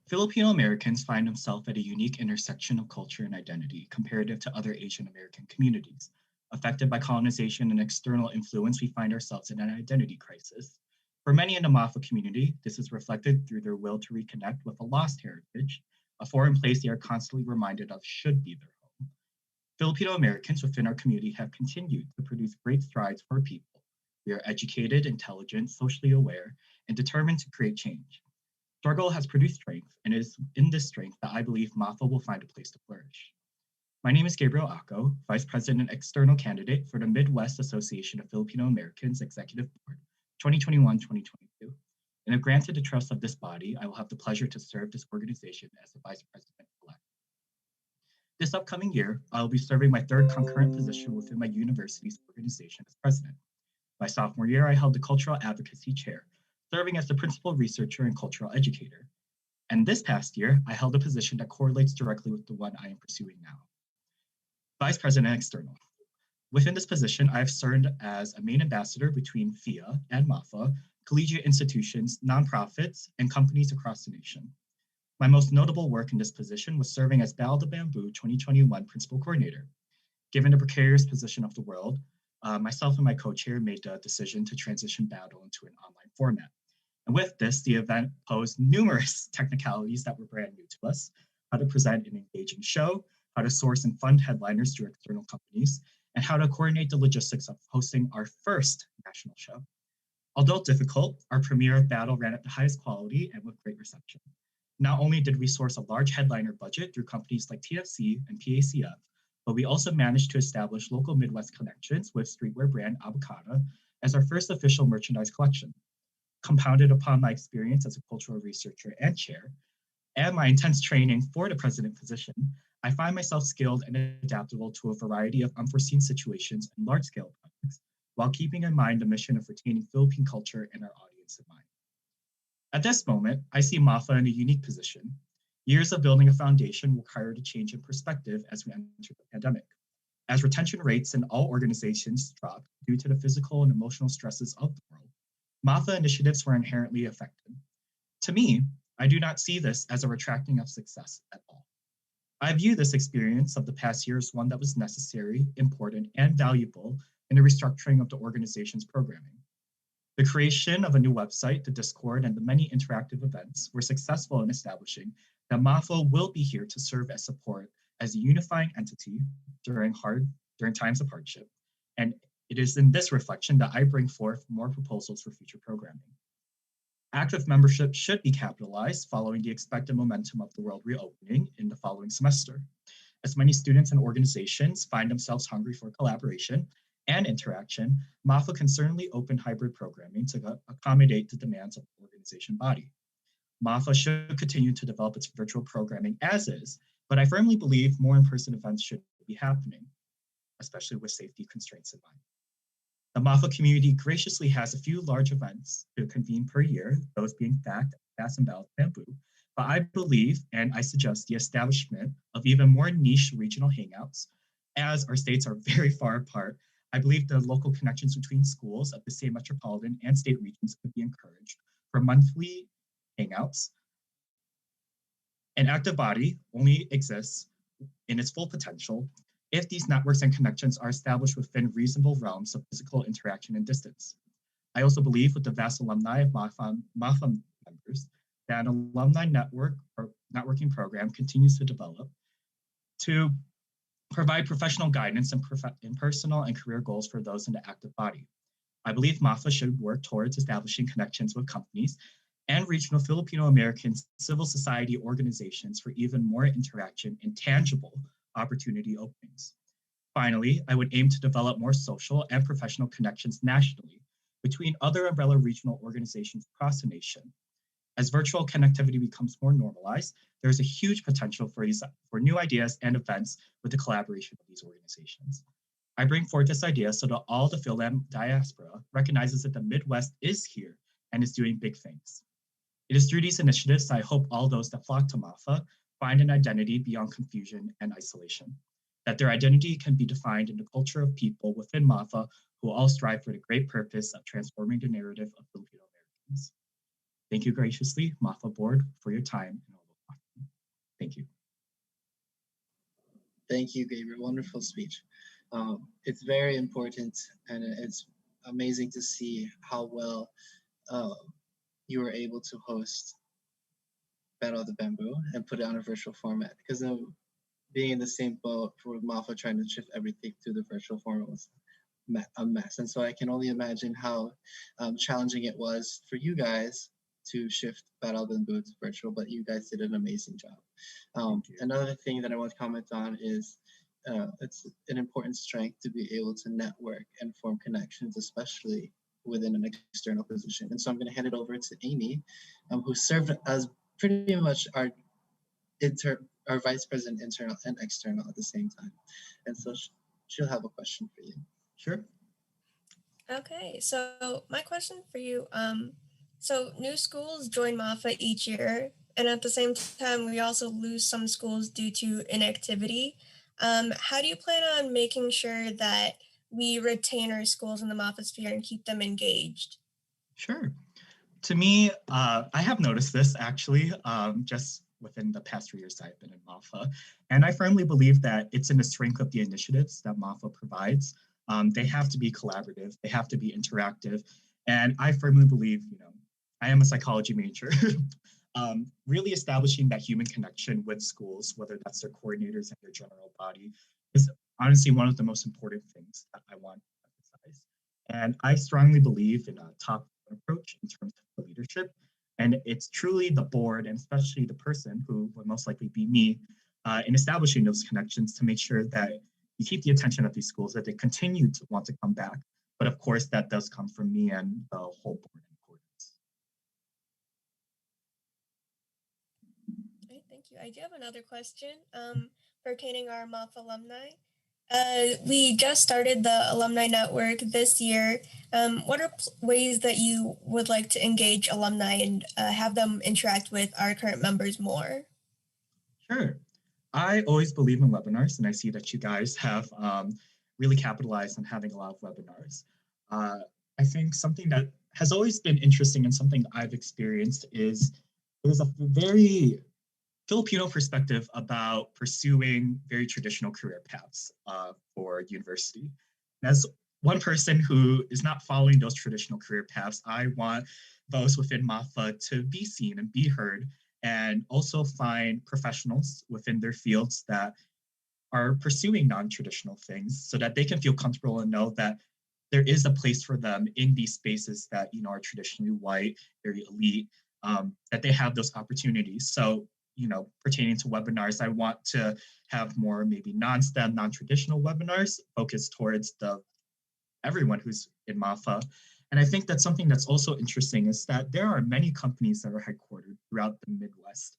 Filipino Americans find themselves at a unique intersection of culture and identity comparative to other Asian American communities. Affected by colonization and external influence, we find ourselves in an identity crisis. For many in the Mafa community, this is reflected through their will to reconnect with a lost heritage, a foreign place they are constantly reminded of should be their home. Filipino Americans within our community have continued to produce great strides for people. We are educated, intelligent, socially aware, and determined to create change. Struggle has produced strength, and it is in this strength that I believe Mafa will find a place to flourish. My name is Gabriel Ako, Vice President External Candidate for the Midwest Association of Filipino Americans Executive Board, 2021-2022. And if granted the trust of this body, I will have the pleasure to serve this organization as the Vice President-elect. This upcoming year, I will be serving my third concurrent position within my university's organization as President. My sophomore year, I held the Cultural Advocacy Chair, serving as the Principal Researcher and Cultural Educator. And this past year, I held a position that correlates directly with the one I am pursuing now. Vice President External. Within this position, I have served as a main ambassador between FIA and Mafa, collegiate institutions, nonprofits, and companies across the nation. My most notable work in this position was serving as Battle the Bamboo 2021 Principal Coordinator. Given the precarious position of the world, myself and my co-chair made the decision to transition Battle into an online format. And with this, the event posed numerous technicalities that were brand new to us: how to present an engaging show, how to source and fund headliners through external companies, and how to coordinate the logistics of hosting our first national show. Although difficult, our premiere of Battle ran at the highest quality and with great reception. Not only did we source a large headliner budget through companies like TFC and PACF, but we also managed to establish local Midwest connections with streetwear brand Avocado as our first official merchandise collection. Compounded upon my experience as a cultural researcher and chair, and my intense training for the president position, I find myself skilled and adaptable to a variety of unforeseen situations and large-scale projects, while keeping in mind the mission of retaining Philippine culture and our audience in mind. At this moment, I see Mafa in a unique position. Years of building a foundation required a change in perspective as we enter the pandemic. As retention rates in all organizations dropped due to the physical and emotional stresses of the world, Mafa initiatives were inherently affected. To me, I do not see this as a retracting of success at all. I view this experience of the past year as one that was necessary, important, and valuable in the restructuring of the organization's programming. The creation of a new website, the Discord, and the many interactive events were successful in establishing that Mafa will be here to serve as support as a unifying entity during times of hardship. And it is in this reflection that I bring forth more proposals for future programming. Active membership should be capitalized following the expected momentum of the world reopening in the following semester. As many students and organizations find themselves hungry for collaboration and interaction, Mafa can certainly open hybrid programming to accommodate the demands of the organization body. Mafa should continue to develop its virtual programming as is, but I firmly believe more in-person events should be happening, especially with safety constraints in mind. The Mafa community graciously has a few large events to convene per year, those being FACT, Fast and Balanced Bamboo, but I believe, and I suggest, the establishment of even more niche regional hangouts. As our states are very far apart, I believe the local connections between schools of the same metropolitan and state regions could be encouraged for monthly hangouts. An active body only exists in its full potential if these networks and connections are established within reasonable realms of physical interaction and distance. I also believe with the vast alumni of Mafa members that an alumni network or networking program continues to develop to provide professional guidance in personal and career goals for those in the active body. I believe Mafa should work towards establishing connections with companies and regional Filipino-American civil society organizations for even more interaction and tangible opportunity openings. Finally, I would aim to develop more social and professional connections nationally between other umbrella regional organizations across the nation. As virtual connectivity becomes more normalized, there's a huge potential for new ideas and events with the collaboration of these organizations. I bring forth this idea so that all the Philam diaspora recognizes that the Midwest is here and is doing big things. It is through these initiatives that I hope all those that flock to Mafa find an identity beyond confusion and isolation, that their identity can be defined in the culture of people within Mafa who all strive for the great purpose of transforming the narrative of Filipino Americans. Thank you graciously, Mafa Board, for your time and all the watching. Thank you. Thank you, Gabriel. Wonderful speech. It's very important, and it's amazing to see how well you were able to host Battle of the Bamboo and put it on a virtual format, because being in the same boat for Mafa trying to shift everything to the virtual format was a mess. And so I can only imagine how challenging it was for you guys to shift Battle of the Bamboo to virtual, but you guys did an amazing job. Another thing that I want to comment on is it's an important strength to be able to network and form connections, especially within an external position. And so I'm going to hand it over to Amy, who served as pretty much our vice president, internal and external at the same time. And so she'll have a question for you. Sure. Okay, so my question for you, so new schools join Mafa each year, and at the same time, we also lose some schools due to inactivity. How do you plan on making sure that we retain our schools in the Mafa sphere and keep them engaged? Sure. To me, I have noticed this actually, just within the past 3 years I've been in Mafa, and I firmly believe that it's in the strength of the initiatives that Mafa provides. They have to be collaborative, they have to be interactive, and I firmly believe, I am a psychology major, really establishing that human connection with schools, whether that's their coordinators and their general body, is honestly one of the most important things that I want to emphasize. And I strongly believe in a top-down approach in terms of leadership. And it's truly the board, and especially the person who would most likely be me, in establishing those connections to make sure that you keep the attention of these schools, that they continue to want to come back. But of course, that does come from me and the whole board and coordinates. Okay, thank you. I do have another question pertaining our Mafa alumni. We just started the alumni network this year. What are ways that you would like to engage alumni and have them interact with our current members more? Sure. I always believe in webinars, and I see that you guys have really capitalized on having a lot of webinars. I think something that has always been interesting and something that I've experienced is there's a very Filipino perspective about pursuing very traditional career paths for university. And as one person who is not following those traditional career paths, I want those within Mafa to be seen and be heard, and also find professionals within their fields that are pursuing non-traditional things so that they can feel comfortable and know that there is a place for them in these spaces that, you know, are traditionally white, very elite, that they have those opportunities. So, you know, pertaining to webinars, I want to have more maybe non-STEM, non-traditional webinars focused towards everyone who's in Mafa. And I think that's something that's also interesting is that there are many companies that are headquartered throughout the Midwest,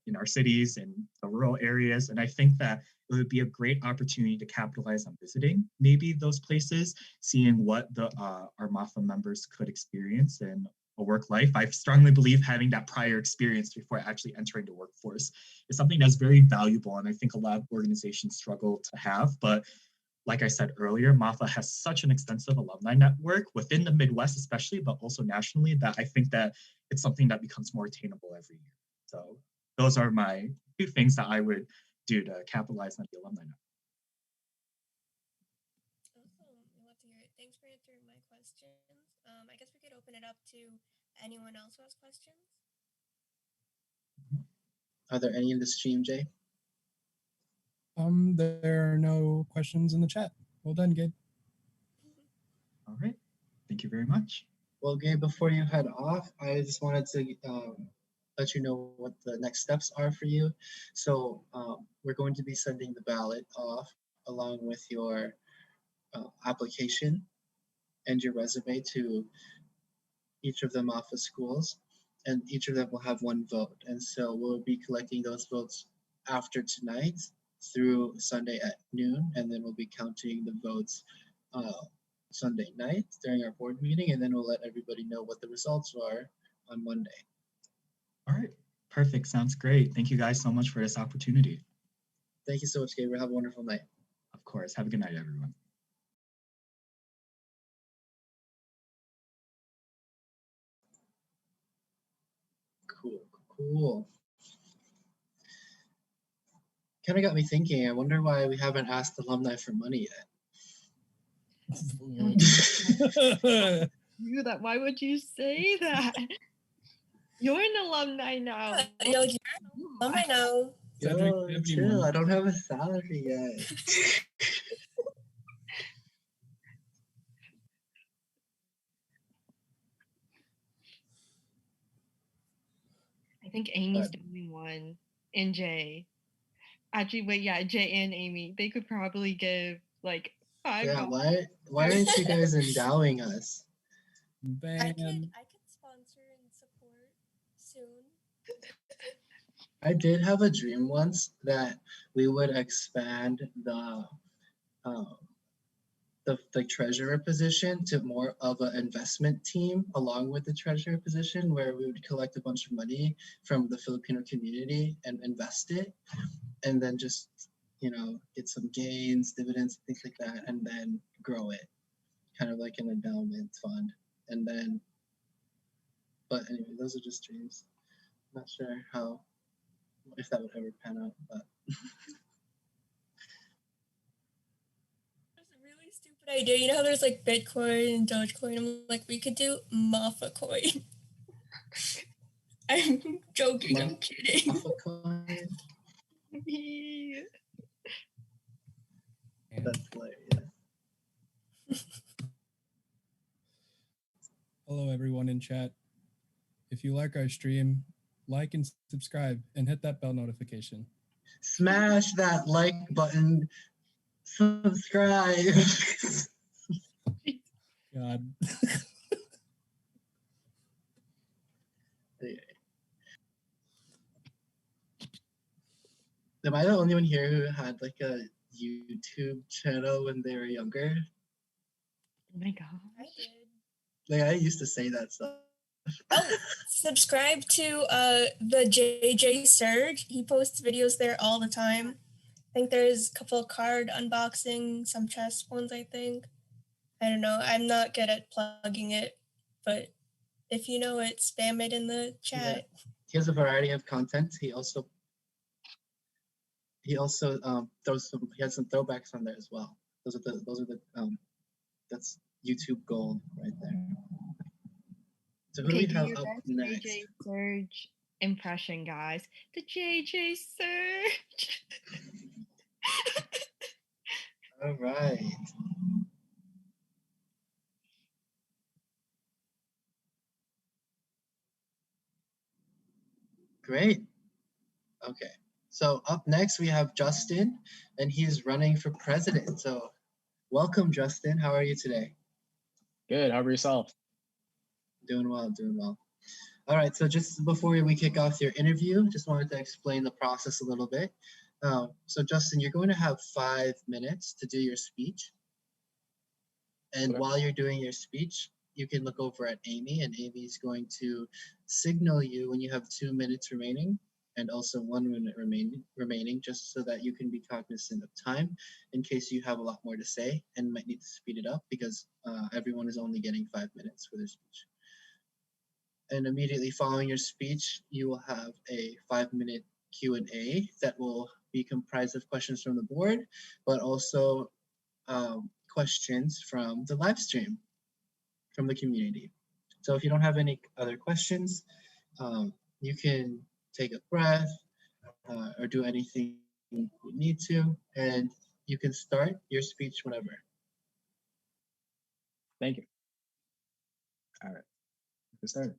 in our cities and the rural areas. And I think that it would be a great opportunity to capitalize on visiting maybe those places, seeing what our Mafa members could experience in a work life. I strongly believe having that prior experience before actually entering the workforce is something that's very valuable. And I think a lot of organizations struggle to have, but like I said earlier, Mafa has such an extensive alumni network within the Midwest, especially, but also nationally, that I think that it's something that becomes more attainable every year. So those are my two things that I would do to capitalize on the alumni network. Awesome. I love to hear it. Thanks for answering my questions. I guess we could open it up to anyone else who has questions. Are there any in the stream, Jay? There are no questions in the chat. Well done, Gabe. All right. Thank you very much. Well, Gabe, before you head off, I just wanted to let you know what the next steps are for you. So we're going to be sending the ballot off along with your application and your resume to each of the Mafa schools, and each of them will have one vote. And so we'll be collecting those votes after tonight through Sunday at noon, and then we'll be counting the votes Sunday night during our board meeting, and then we'll let everybody know what the results are on Monday. All right, perfect, sounds great. Thank you guys so much for this opportunity. Thank you so much, Gabriel. Have a wonderful night. Of course, have a good night, everyone. Cool. Kind of got me thinking, I wonder why we haven't asked alumni for money yet. Why would you say that? You're an alumni now. You're an alumni now. Yo, chill, I don't have a salary yet. I think Amy's the only one, and Jay. Actually, wait, yeah, Jay and Amy. They could probably give like $5. Yeah, why aren't you guys endowing us? I could sponsor and support soon. I did have a dream once that we would expand the treasurer position to more of an investment team along with the treasurer position, where we would collect a bunch of money from the Filipino community and invest it, and then just, you know, get some gains, dividends, things like that, and then grow it, kind of like an endowment fund. And then, but anyway, those are just dreams. I'm not sure if that would ever pan out, but. Stupid idea. You know how there's like Bitcoin and Dogecoin? I'm like, we could do Mafa coin. I'm joking. I'm kidding. Mafa coin. That's hilarious. Hello, everyone in chat. If you like our stream, like and subscribe and hit that bell notification. Smash that like button. subscribe. God. Anyway. Am I the only one here who had like a YouTube channel when they were younger? Oh my god. I did. Like I used to say that stuff. Oh, subscribe to the JJ Surge. He posts videos there all the time. I think there's a couple of card unboxing, some chess ones, I think. I don't know. I'm not good at plugging it, but if you know it, spam it in the chat. Yeah. He has a variety of content. He also throws some. He has some throwbacks on there as well. Those are the that's YouTube gold right there. So who do we have up next? JJ Surge impression, guys. The JJ Surge. All right. Great. Okay. So up next we have Justin, and he's running for president. So welcome, Justin. How are you today? Good. How about yourself? Doing well, doing well. All right, so just before we kick off your interview, just wanted to explain the process a little bit. So Justin, you're going to have 5 minutes to do your speech. And Okay. while you're doing your speech, you can look over at Amy, and Amy's going to signal you when you have 2 minutes remaining and also 1 minute remaining, just so that you can be cognizant of time in case you have a lot more to say and might need to speed it up because everyone is only getting 5 minutes for their speech. And immediately following your speech, you will have a 5-minute Q&A that will be comprised of questions from the board, but also questions from the live stream from the community. So if you don't have any other questions, you can take a breath or do anything you need to, and you can start your speech whenever. Thank you. All right. Let's start.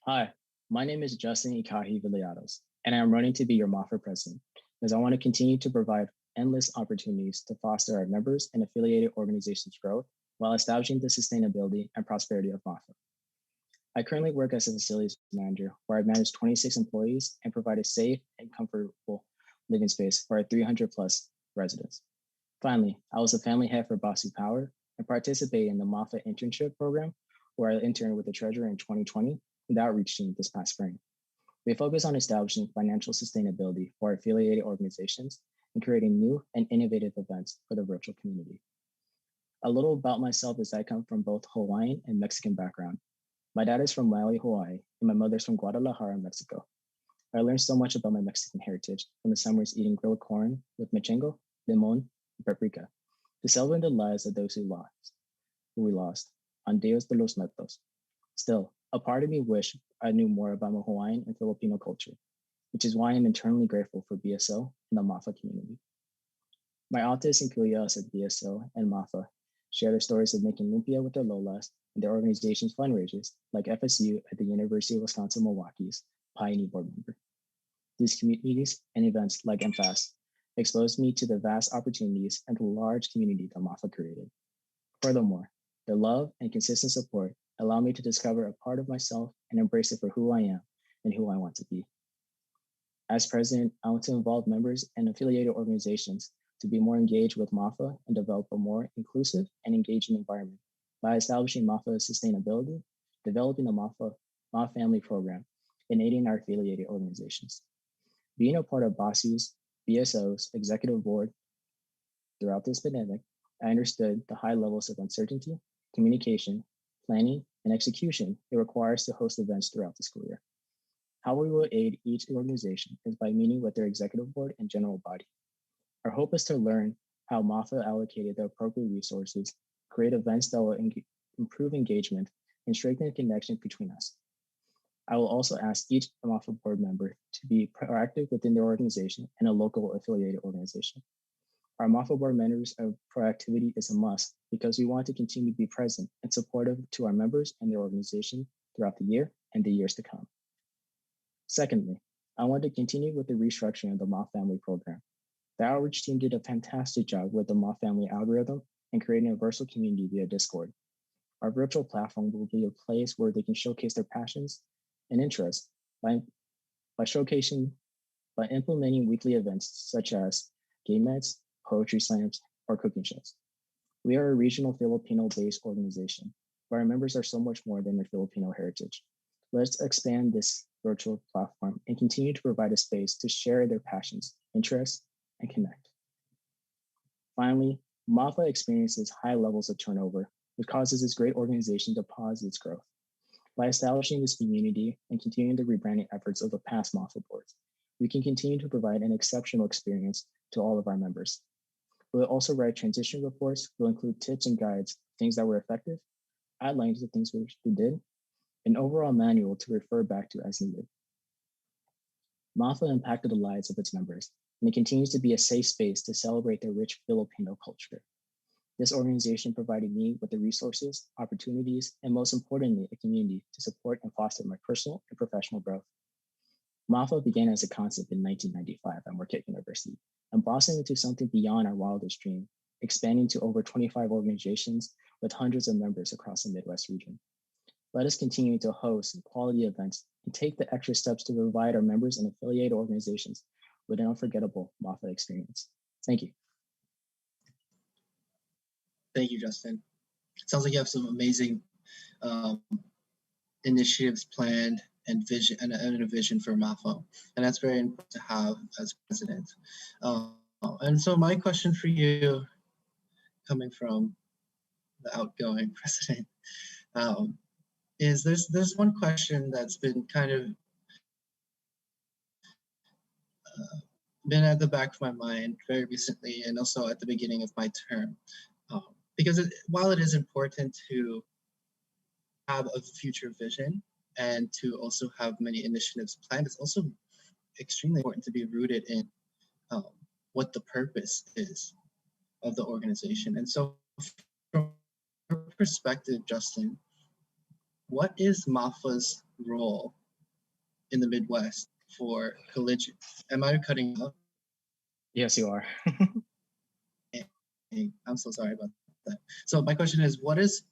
Hi, my name is Justin Ikahi Villiados, and I am running to be your Mafa president, as I want to continue to provide endless opportunities to foster our members and affiliated organizations' growth while establishing the sustainability and prosperity of Mafa. I currently work as a facilities manager where I manage 26 employees and provide a safe and comfortable living space for our 300 plus residents. Finally, I was a family head for Bossy Power and participated in the Mafa internship program where I interned with the treasurer in 2020 and the outreach team this past spring. We focus on establishing financial sustainability for our affiliated organizations and creating new and innovative events for the virtual community. A little about myself is I come from both Hawaiian and Mexican background. My dad is from Maui, Hawaii, and my mother's from Guadalajara, Mexico. I learned so much about my Mexican heritage from the summers eating grilled corn with mechengo, limon, and paprika, to celebrate the lives of those who we lost, on Dios de los Muertos. Still, a part of me wished I knew more about my Hawaiian and Filipino culture, which is why I'm eternally grateful for BSO and the Mafa community. My aunts and kuya's at BSO and Mafa share their stories of making lumpia with their lolas and their organization's fundraisers, like FSU at the University of Wisconsin-Milwaukee's Pioneer Board member. These communities and events like MFAS exposed me to the vast opportunities and the large community that Mafa created. Furthermore, their love and consistent support allow me to discover a part of myself and embrace it for who I am and who I want to be. As president, I want to involve members and affiliated organizations to be more engaged with Mafa and develop a more inclusive and engaging environment by establishing Mafa's sustainability, developing the Mafa family program, and aiding our affiliated organizations. Being a part of BASU's, BSO's executive board throughout this pandemic, I understood the high levels of uncertainty, communication, planning, and execution it requires to host events throughout the school year. How we will aid each organization is by meeting with their executive board and general body. Our hope is to learn how Mafa allocated the appropriate resources, create events that will improve engagement, and strengthen the connection between us. I will also ask each Mafa board member to be proactive within their organization and a local affiliated organization. Our Mafa board members of proactivity is a must because we want to continue to be present and supportive to our members and their organization throughout the year and the years to come. Secondly, I want to continue with the restructuring of the Mafa family program. The outreach team did a fantastic job with the Mafa family algorithm and creating a virtual community via Discord. Our virtual platform will be a place where they can showcase their passions and interests by implementing weekly events such as game nights, poetry slams, or cooking shows. We are a regional Filipino-based organization, but our members are so much more than their Filipino heritage. Let's expand this virtual platform and continue to provide a space to share their passions, interests, and connect. Finally, Mafa experiences high levels of turnover, which causes this great organization to pause its growth. By establishing this community and continuing the rebranding efforts of the past Mafa boards, we can continue to provide an exceptional experience to all of our members. We'll also write transition reports. We'll include tips and guides, things that were effective, outlines of things we did, an overall manual to refer back to as needed. Mafa impacted the lives of its members, and it continues to be a safe space to celebrate their rich Filipino culture. This organization provided me with the resources, opportunities, and most importantly, a community to support and foster my personal and professional growth. Mafa began as a concept in 1995 at Marquette University and blossomed into something beyond our wildest dream, expanding to over 25 organizations with hundreds of members across the Midwest region. Let us continue to host quality events and take the extra steps to provide our members and affiliated organizations with an unforgettable Mafa experience. Thank you. Thank you, Justin. It sounds like you have some amazing initiatives planned and vision and a vision for Mafa, and that's very important to have as president. And so my question for you, coming from the outgoing president, is there's one question that's been kind of been at the back of my mind very recently, and also at the beginning of my term, because while it is important to have a future vision and to also have many initiatives planned, it's also extremely important to be rooted in what the purpose is of the organization. And so from your perspective, Justin, what is Mafa's role in the Midwest for collegiate? Am I cutting up? Yes, you are. I'm so sorry about that. So my question is, what is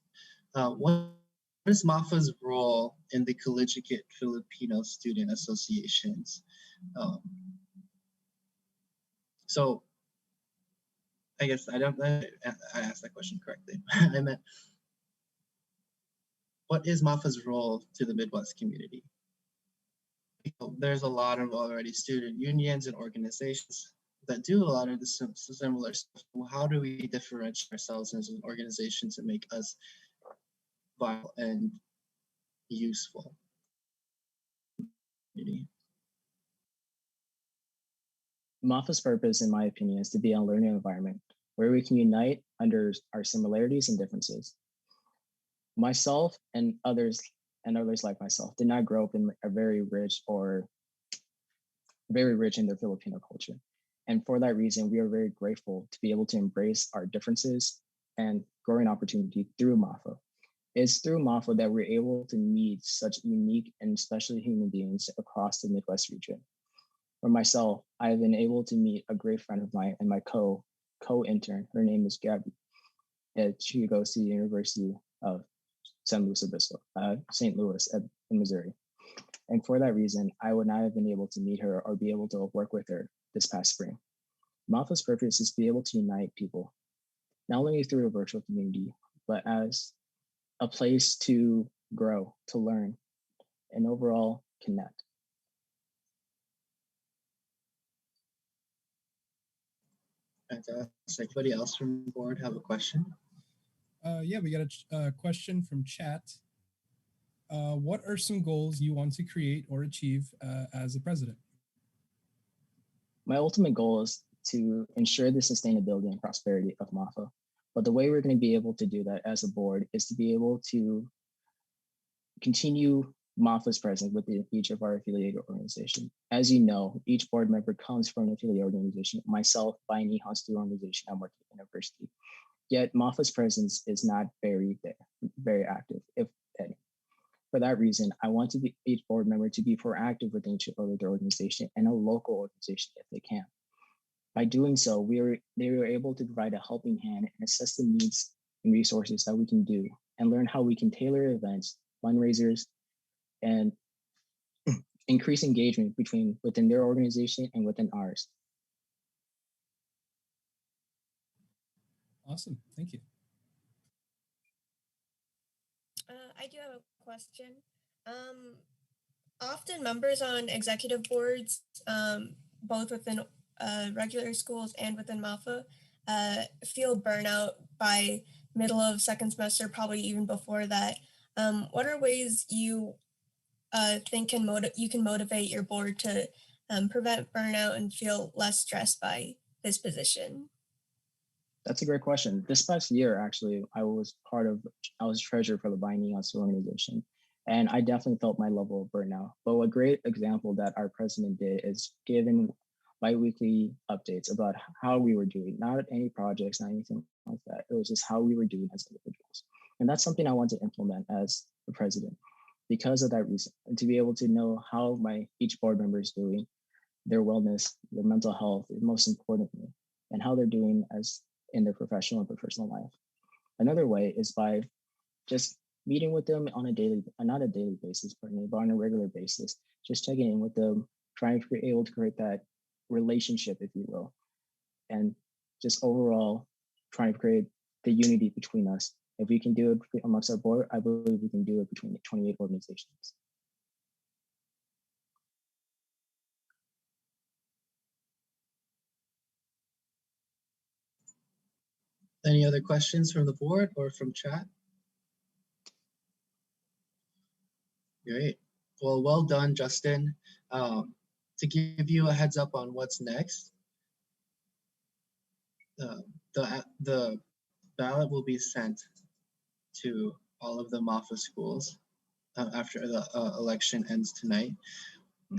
Mafa's role in the Collegiate Filipino Student Associations? So I guess I asked that question correctly. I meant, what is Mafa's role to the Midwest community? There's a lot of already student unions and organizations that do a lot of the similar stuff. How do we differentiate ourselves as an organization to make us viable and useful? Mafa's purpose, in my opinion, is to be a learning environment where we can unite under our similarities and differences. Myself and others like myself did not grow up in a very rich in their Filipino culture. And for that reason, we are very grateful to be able to embrace our differences and growing opportunity through Mafa. It's through Mafa that we're able to meet such unique and special human beings across the Midwest region. For myself, I've been able to meet a great friend of mine and my co-intern. Her name is Gabriel. She goes to the University of St. Louis in Missouri. And for that reason, I would not have been able to meet her or be able to work with her this past spring. Mafa's purpose is to be able to unite people, not only through a virtual community, but as a place to grow, to learn, and overall connect. Fantastic. Anybody else from the board have a question? Yeah, we got a question from chat. What are some goals you want to create or achieve as a president? My ultimate goal is to ensure the sustainability and prosperity of Mafa. But the way we're going to be able to do that as a board is to be able to continue Mafa's presence within each of our affiliated organizations. As you know, each board member comes from an affiliated organization. Myself, by an Nihon student organization at Marquette University. Yet Mafa's presence is not very active, if any. For that reason, I want each board member to be proactive within each of their organization and a local organization if they can. By doing so, they were able to provide a helping hand and assess the needs and resources that we can do and learn how we can tailor events, fundraisers, and increase engagement within their organization and within ours. Awesome, thank you. I do have a question. Often members on executive boards, both within regular schools and within Mafa, feel burnout by middle of second semester, probably even before that. What are ways you think you can motivate your board to prevent burnout and feel less stressed by this position? That's a great question. This past year, actually, I was treasurer for the Binding Us organization, and I definitely felt my level of burnout. But a great example that our president did is giving biweekly updates about how we were doing, not any projects, not anything like that. It was just how we were doing as individuals. And that's something I want to implement as the president because of that reason, and to be able to know how each board member is doing, their wellness, their mental health, most importantly, and how they're doing in their professional and personal life. Another way is by just meeting with them on not a daily basis, but on a regular basis, just checking in with them, trying to be able to create that relationship, if you will, and just overall trying to create the unity between us. If we can do it amongst our board, I believe we can do it between the 28 organizations. Any other questions from the board or from chat? Great. Well done, Justin. To give you a heads up on what's next, the ballot will be sent to all of the Mafa schools after the election ends tonight,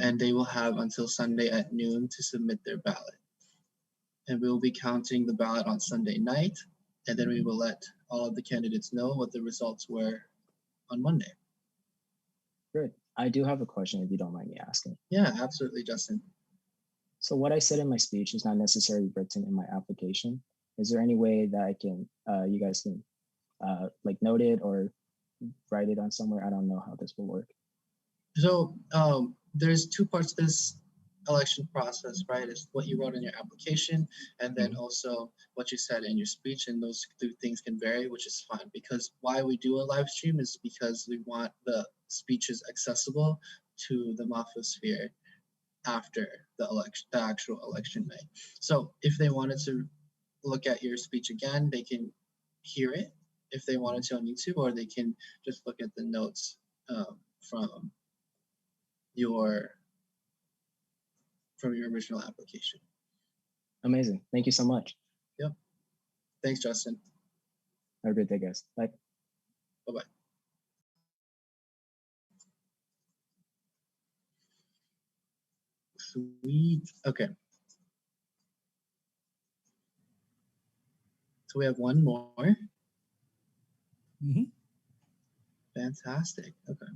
and they will have until Sunday at noon to submit their ballot. And we will be counting the ballot on Sunday night, and then we will let all of the candidates know what the results were on Monday. Good. I do have a question if you don't mind me asking. Yeah, absolutely, Justin. So what I said in my speech is not necessarily written in my application. Is there any way that I can, you guys can like note it or write it on somewhere? I don't know how this will work. So there's two parts to this election process, right? It's what you wrote in your application and then also what you said in your speech, and those two things can vary, which is fine, because why we do a live stream is because we want the speeches accessible to the Mafa sphere after the election, the actual election night. So if they wanted to look at your speech again, they can hear it if they wanted to on YouTube, or they can just look at the notes from your original application. Amazing. Thank you so much. Yep. Thanks, Justin. Have a great day, guys. Bye. Bye-bye. Sweet. Okay. So we have one more. Fantastic. Okay.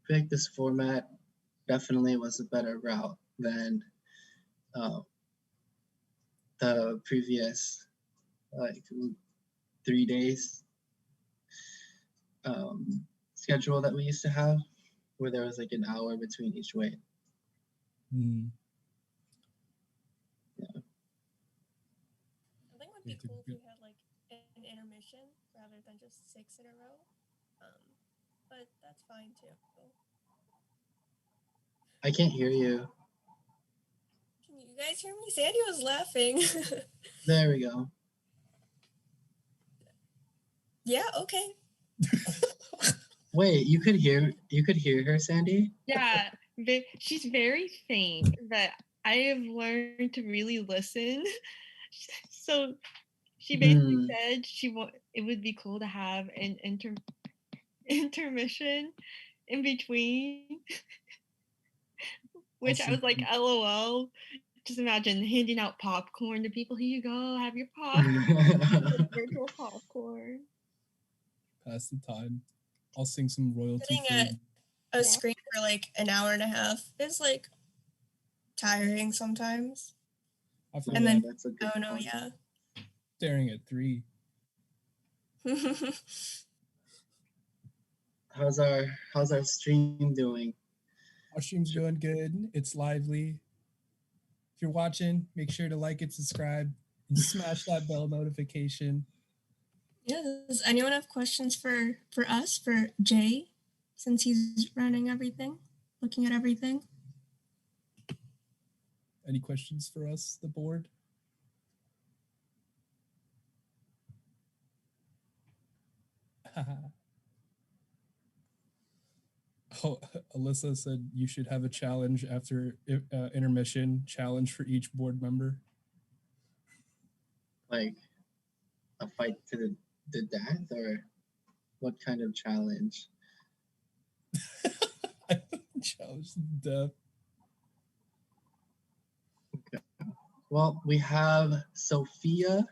I think this format definitely was a better route than the previous 3 days schedule that we used to have, where there was like an hour between each weight. Yeah. I think it would be cool if we had like an intermission rather than just 6 in a row. But that's fine too. I can't hear you. Can you guys hear me? Sandy was laughing. There we go. Yeah, okay. Wait, you could hear her, Sandy? Yeah, she's very faint, but I have learned to really listen. So she basically said it would be cool to have an intermission in between, which I was like, LOL. Just imagine handing out popcorn to people. Here you go, have your popcorn. Virtual popcorn. Pass the time. I'll sing some royalty Sitting free. a screen for like an hour and a half is like tiring sometimes. And then that's a good point. yeah. Staring at 3. How's our stream doing? Our stream's going good. It's lively. If you're watching, make sure to like it, subscribe, and smash that bell notification. Yeah, does anyone have questions for us, for Jay, since he's running everything, looking at everything? Any questions for us, the board? Oh, Alyssa said you should have a challenge after intermission, challenge for each board member. Like a fight to the death, or what kind of challenge? Challenge to death. Okay. Well, we have Sophia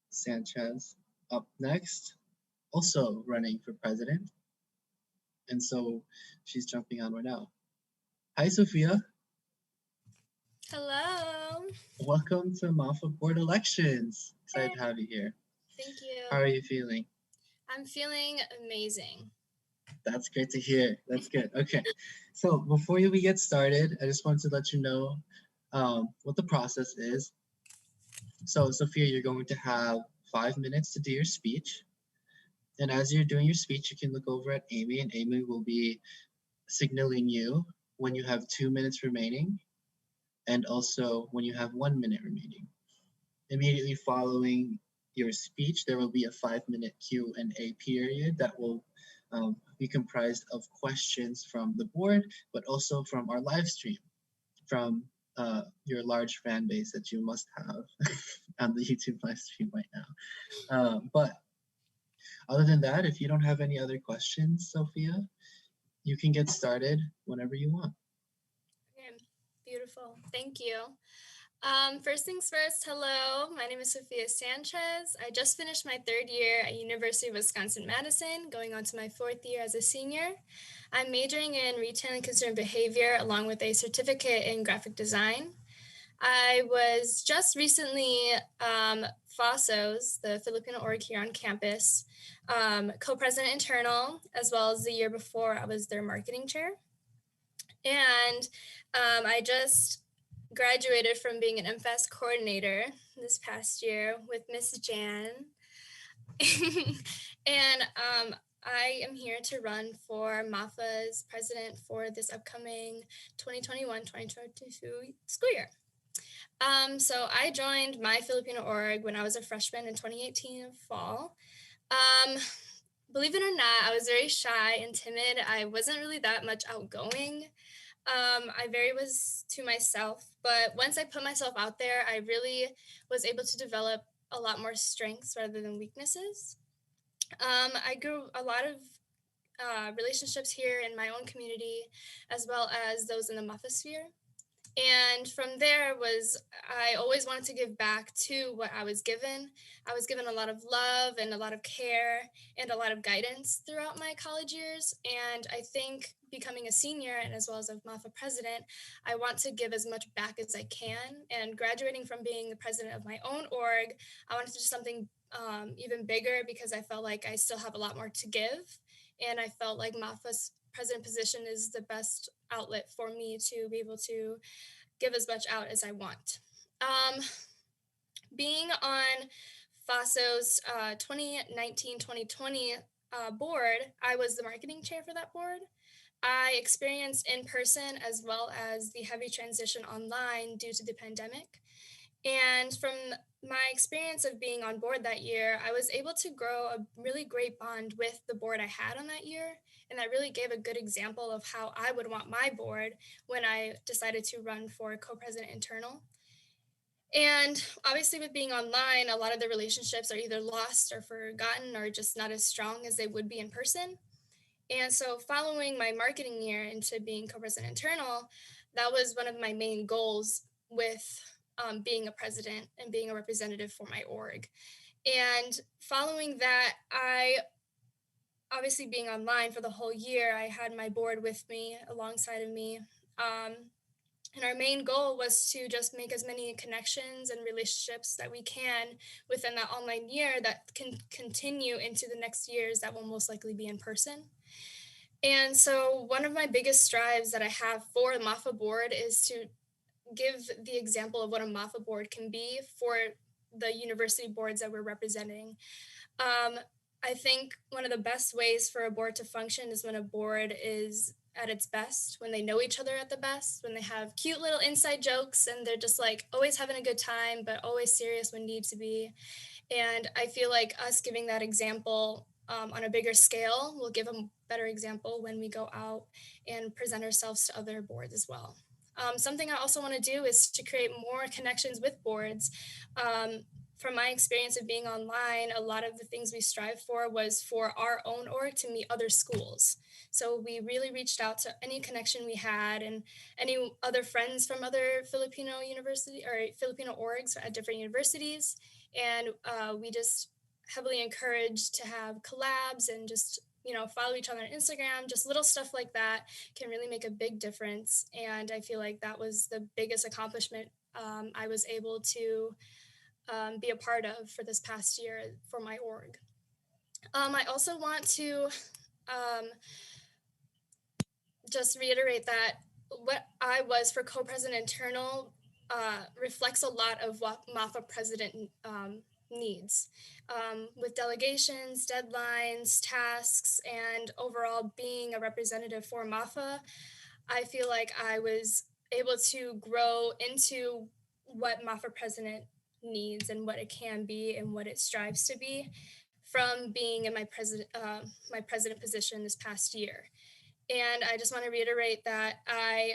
Sanchez up next, also running for president. And so she's jumping on right now. Hi, Sophia. Hello. Welcome to Mafa Board Elections. Excited to have you here. Thank you. How are you feeling? I'm feeling amazing. That's great to hear. That's good. Okay. So before we get started, I just wanted to let you know what the process is. So Sophia, you're going to have 5 minutes to do your speech. And as you're doing your speech, you can look over at Amy, and Amy will be signaling you when you have 2 minutes remaining, and also when you have 1 minute remaining. Immediately following your speech, there will be a 5-minute Q&A period that will be comprised of questions from the board, but also from our live stream, from your large fan base that you must have on the YouTube live stream right now. But other than that, if you don't have any other questions, Sophia, you can get started whenever you want. Okay, beautiful. Thank you. First things first, hello. My name is Sophia Sanchez. I just finished my 3rd year at University of Wisconsin-Madison, going on to my 4th year as a senior. I'm majoring in retail and consumer behavior along with a certificate in graphic design. I was just recently FASO's, the Filipino org here on campus, co-president internal, as well as the year before I was their marketing chair. And I just graduated from being an MFAS coordinator this past year with Miss Jan. And I am here to run for Mafa's president for this upcoming 2021-2022 school year. So I joined my Filipino org when I was a freshman in 2018 fall. Believe it or not, I was very shy and timid. I wasn't really that much outgoing. I very was to myself, but once I put myself out there, I really was able to develop a lot more strengths rather than weaknesses. I grew a lot of relationships here in my own community, as well as those in the Mafa sphere. And from there I always wanted to give back to what I was given. I was given a lot of love and a lot of care and a lot of guidance throughout my college years. And I think becoming a senior and as well as a Mafa president, I want to give as much back as I can. And graduating from being the president of my own org, I wanted to do something even bigger because I felt like I still have a lot more to give. And I felt like Mafa's president position is the best outlet for me to be able to give as much out as I want. Being on FASO's 2019-2020 board, I was the marketing chair for that board. I experienced in person as well as the heavy transition online due to the pandemic. And from my experience of being on board that year, I was able to grow a really great bond with the board I had on that year. And that really gave a good example of how I would want my board when I decided to run for co-president internal. And obviously with being online, a lot of the relationships are either lost or forgotten or just not as strong as they would be in person. And so following my marketing year into being co-president internal, that was one of my main goals with being a president and being a representative for my org. And following that, I obviously being online for the whole year, I had my board with me, alongside of me. And our main goal was to just make as many connections and relationships that we can within that online year that can continue into the next years that will most likely be in person. And so one of my biggest strives that I have for the Mafa board is to give the example of what a Mafa board can be for the university boards that we're representing. I think one of the best ways for a board to function is when a board is at its best, when they know each other at the best, when they have cute little inside jokes and they're just like always having a good time, but always serious when needs to be. And I feel like us giving that example on a bigger scale will give a better example when we go out and present ourselves to other boards as well. Something I also want to do is to create more connections with boards. From my experience of being online, a lot of the things we strive for was for our own org to meet other schools. So we really reached out to any connection we had and any other friends from other Filipino university or Filipino orgs at different universities. And we just heavily encouraged to have collabs and just, follow each other on Instagram. Just little stuff like that can really make a big difference. And I feel like that was the biggest accomplishment I was able to be a part of for this past year for my org. I also want to just reiterate that what I was for co-president internal reflects a lot of what Mafa president needs with delegations, deadlines, tasks, and overall being a representative for Mafa. I feel like I was able to grow into what Mafa president needs and what it can be and what it strives to be from being in my president position this past year. And I just want to reiterate that I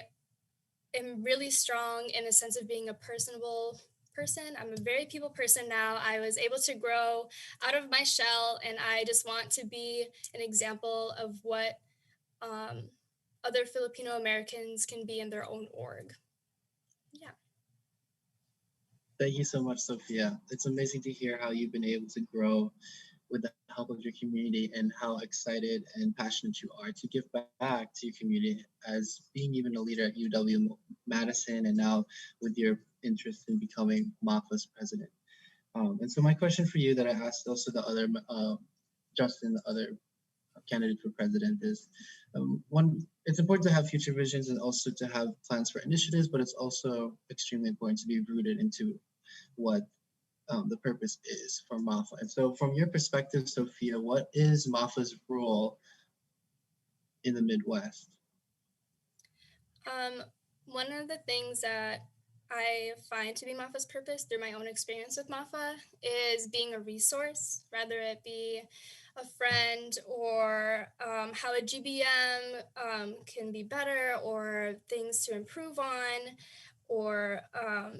am really strong in a sense of being a personable person. I'm a very people person now. I was able to grow out of my shell, and I just want to be an example of what other Filipino Americans can be in their own org. Yeah. Thank you so much, Sophia. It's amazing to hear how you've been able to grow with the help of your community and how excited and passionate you are to give back to your community as being even a leader at UW-Madison and now with your interest in becoming Mafa's president. And so my question for you that I asked also the other, Justin, the other candidate for president is, one, it's important to have future visions and also to have plans for initiatives, but it's also extremely important to be rooted into what the purpose is for Mafa. And so from your perspective, Sophia, what is Mafa's role in the Midwest? One of the things that I find to be Mafa's purpose through my own experience with Mafa is being a resource, whether it be a friend or how a GBM can be better or things to improve on, or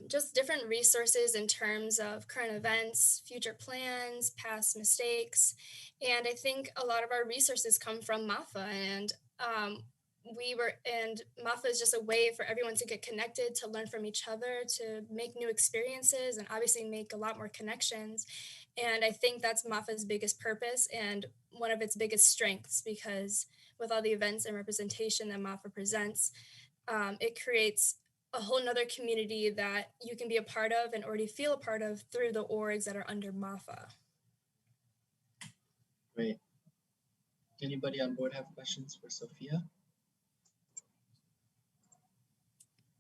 just different resources in terms of current events, future plans, past mistakes. And I think a lot of our resources come from Mafa, and Mafa is just a way for everyone to get connected, to learn from each other, to make new experiences, and obviously make a lot more connections. And I think that's Mafa's biggest purpose and one of its biggest strengths, because with all the events and representation that Mafa presents, it creates a whole nother community that you can be a part of and already feel a part of through the orgs that are under Mafa. Great. Anybody on board have questions for Sophia?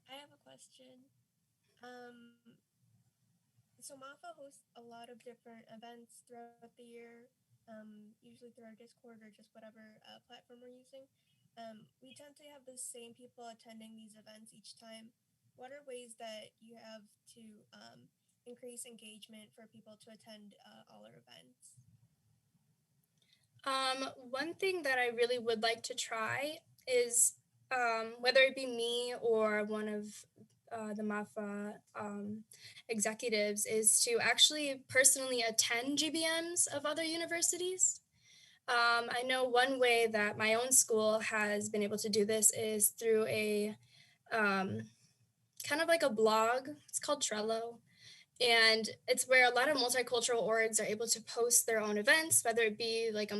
I have a question. So Mafa hosts a lot of different events throughout the year, usually through our Discord or just whatever platform we're using. We tend to have the same people attending these events each time. What are ways that you have to increase engagement for people to attend all our events? One thing that I really would like to try is whether it be me or one of the Mafa executives is to actually personally attend GBMs of other universities. I know one way that my own school has been able to do this is through a kind of like a blog. It's called Trello. And it's where a lot of multicultural orgs are able to post their own events, whether it be like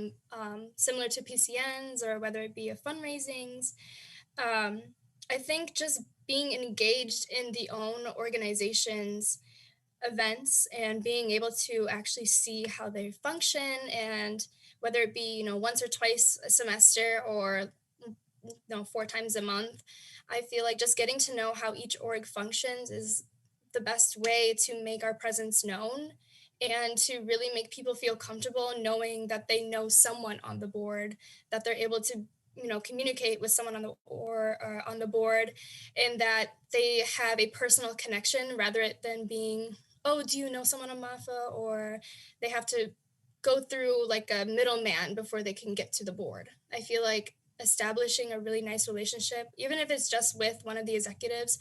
similar to PCNs or whether it be a fundraisings. I think just being engaged in the own organization's events and being able to actually see how they function, and whether it be, once or twice a semester or 4 times a month, I feel like just getting to know how each org functions is the best way to make our presence known and to really make people feel comfortable knowing that they know someone on the board, that they're able to communicate with someone on the board, and that they have a personal connection rather than being, oh, do you know someone on Mafa, or they have to go through like a middleman before they can get to the board. I feel like establishing a really nice relationship, even if it's just with one of the executives,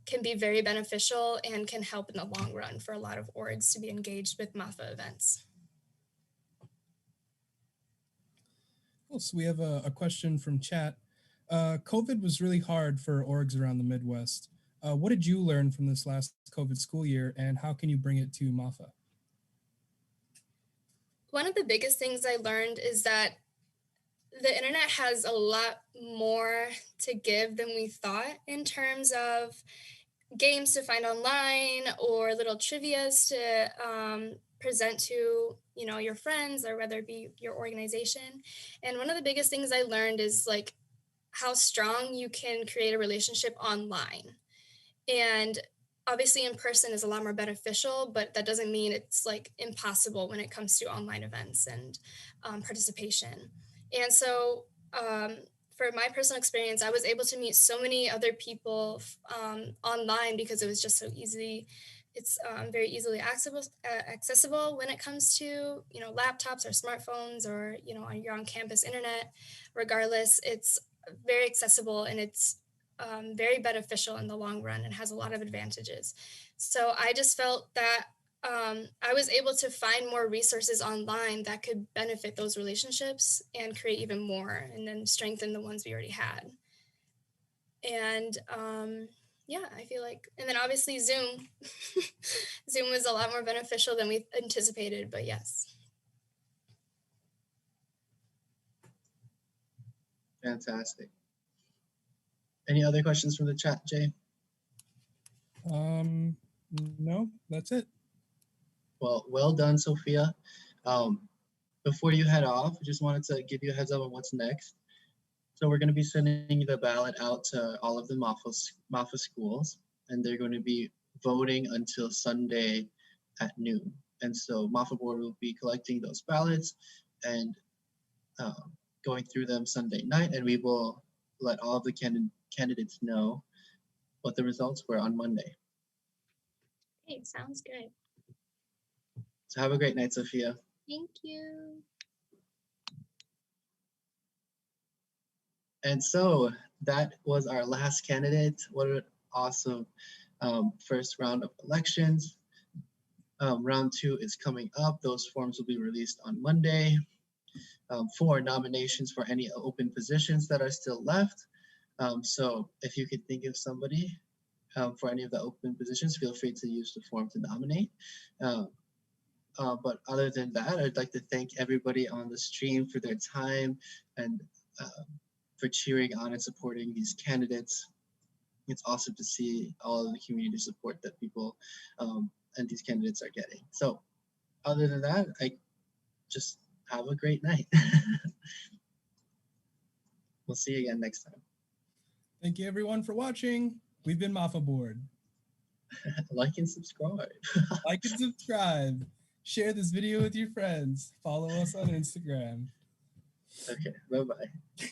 can be very beneficial and can help in the long run for a lot of orgs to be engaged with Mafa events. Cool. So we have a question from chat. COVID was really hard for orgs around the Midwest. What did you learn from this last COVID school year, and how can you bring it to Mafa? One of the biggest things I learned is that the internet has a lot more to give than we thought in terms of games to find online or little trivias to present to your friends, or whether it be your organization. And one of the biggest things I learned is like how strong you can create a relationship online. And obviously in person is a lot more beneficial, but that doesn't mean it's like impossible when it comes to online events and participation. And so for my personal experience, I was able to meet so many other people online because it was just so easy. It's very easily accessible when it comes to, laptops or smartphones or, on your on-campus internet. Regardless, it's very accessible, and it's very beneficial in the long run and has a lot of advantages. So I just felt that I was able to find more resources online that could benefit those relationships and create even more, and then strengthen the ones we already had. And I feel like, and then obviously Zoom. Zoom was a lot more beneficial than we anticipated, but yes. Fantastic. Any other questions from the chat, Jay? No, that's it. Well done, Sophia. Before you head off, I just wanted to give you a heads up on what's next. So we're going to be sending the ballot out to all of the Mafa schools, and they're going to be voting until Sunday at noon. And so Mafa board will be collecting those ballots and going through them Sunday night, and we will let all of the candidates know what the results were on Monday. Hey, sounds good. So have a great night, Sophia. Thank you. And so that was our last candidate. What an awesome first round of elections. Round 2 is coming up. Those forms will be released on Monday for nominations for any open positions that are still left. So if you could think of somebody for any of the open positions, feel free to use the form to nominate. But other than that, I'd like to thank everybody on the stream for their time and for cheering on and supporting these candidates. It's awesome to see all of the community support that people and these candidates are getting. So other than that, I just have a great night. We'll see you again next time. Thank you everyone for watching. We've been Mafa Board. Like and subscribe. Like and subscribe. Share this video with your friends. Follow us on Instagram. Okay, bye-bye.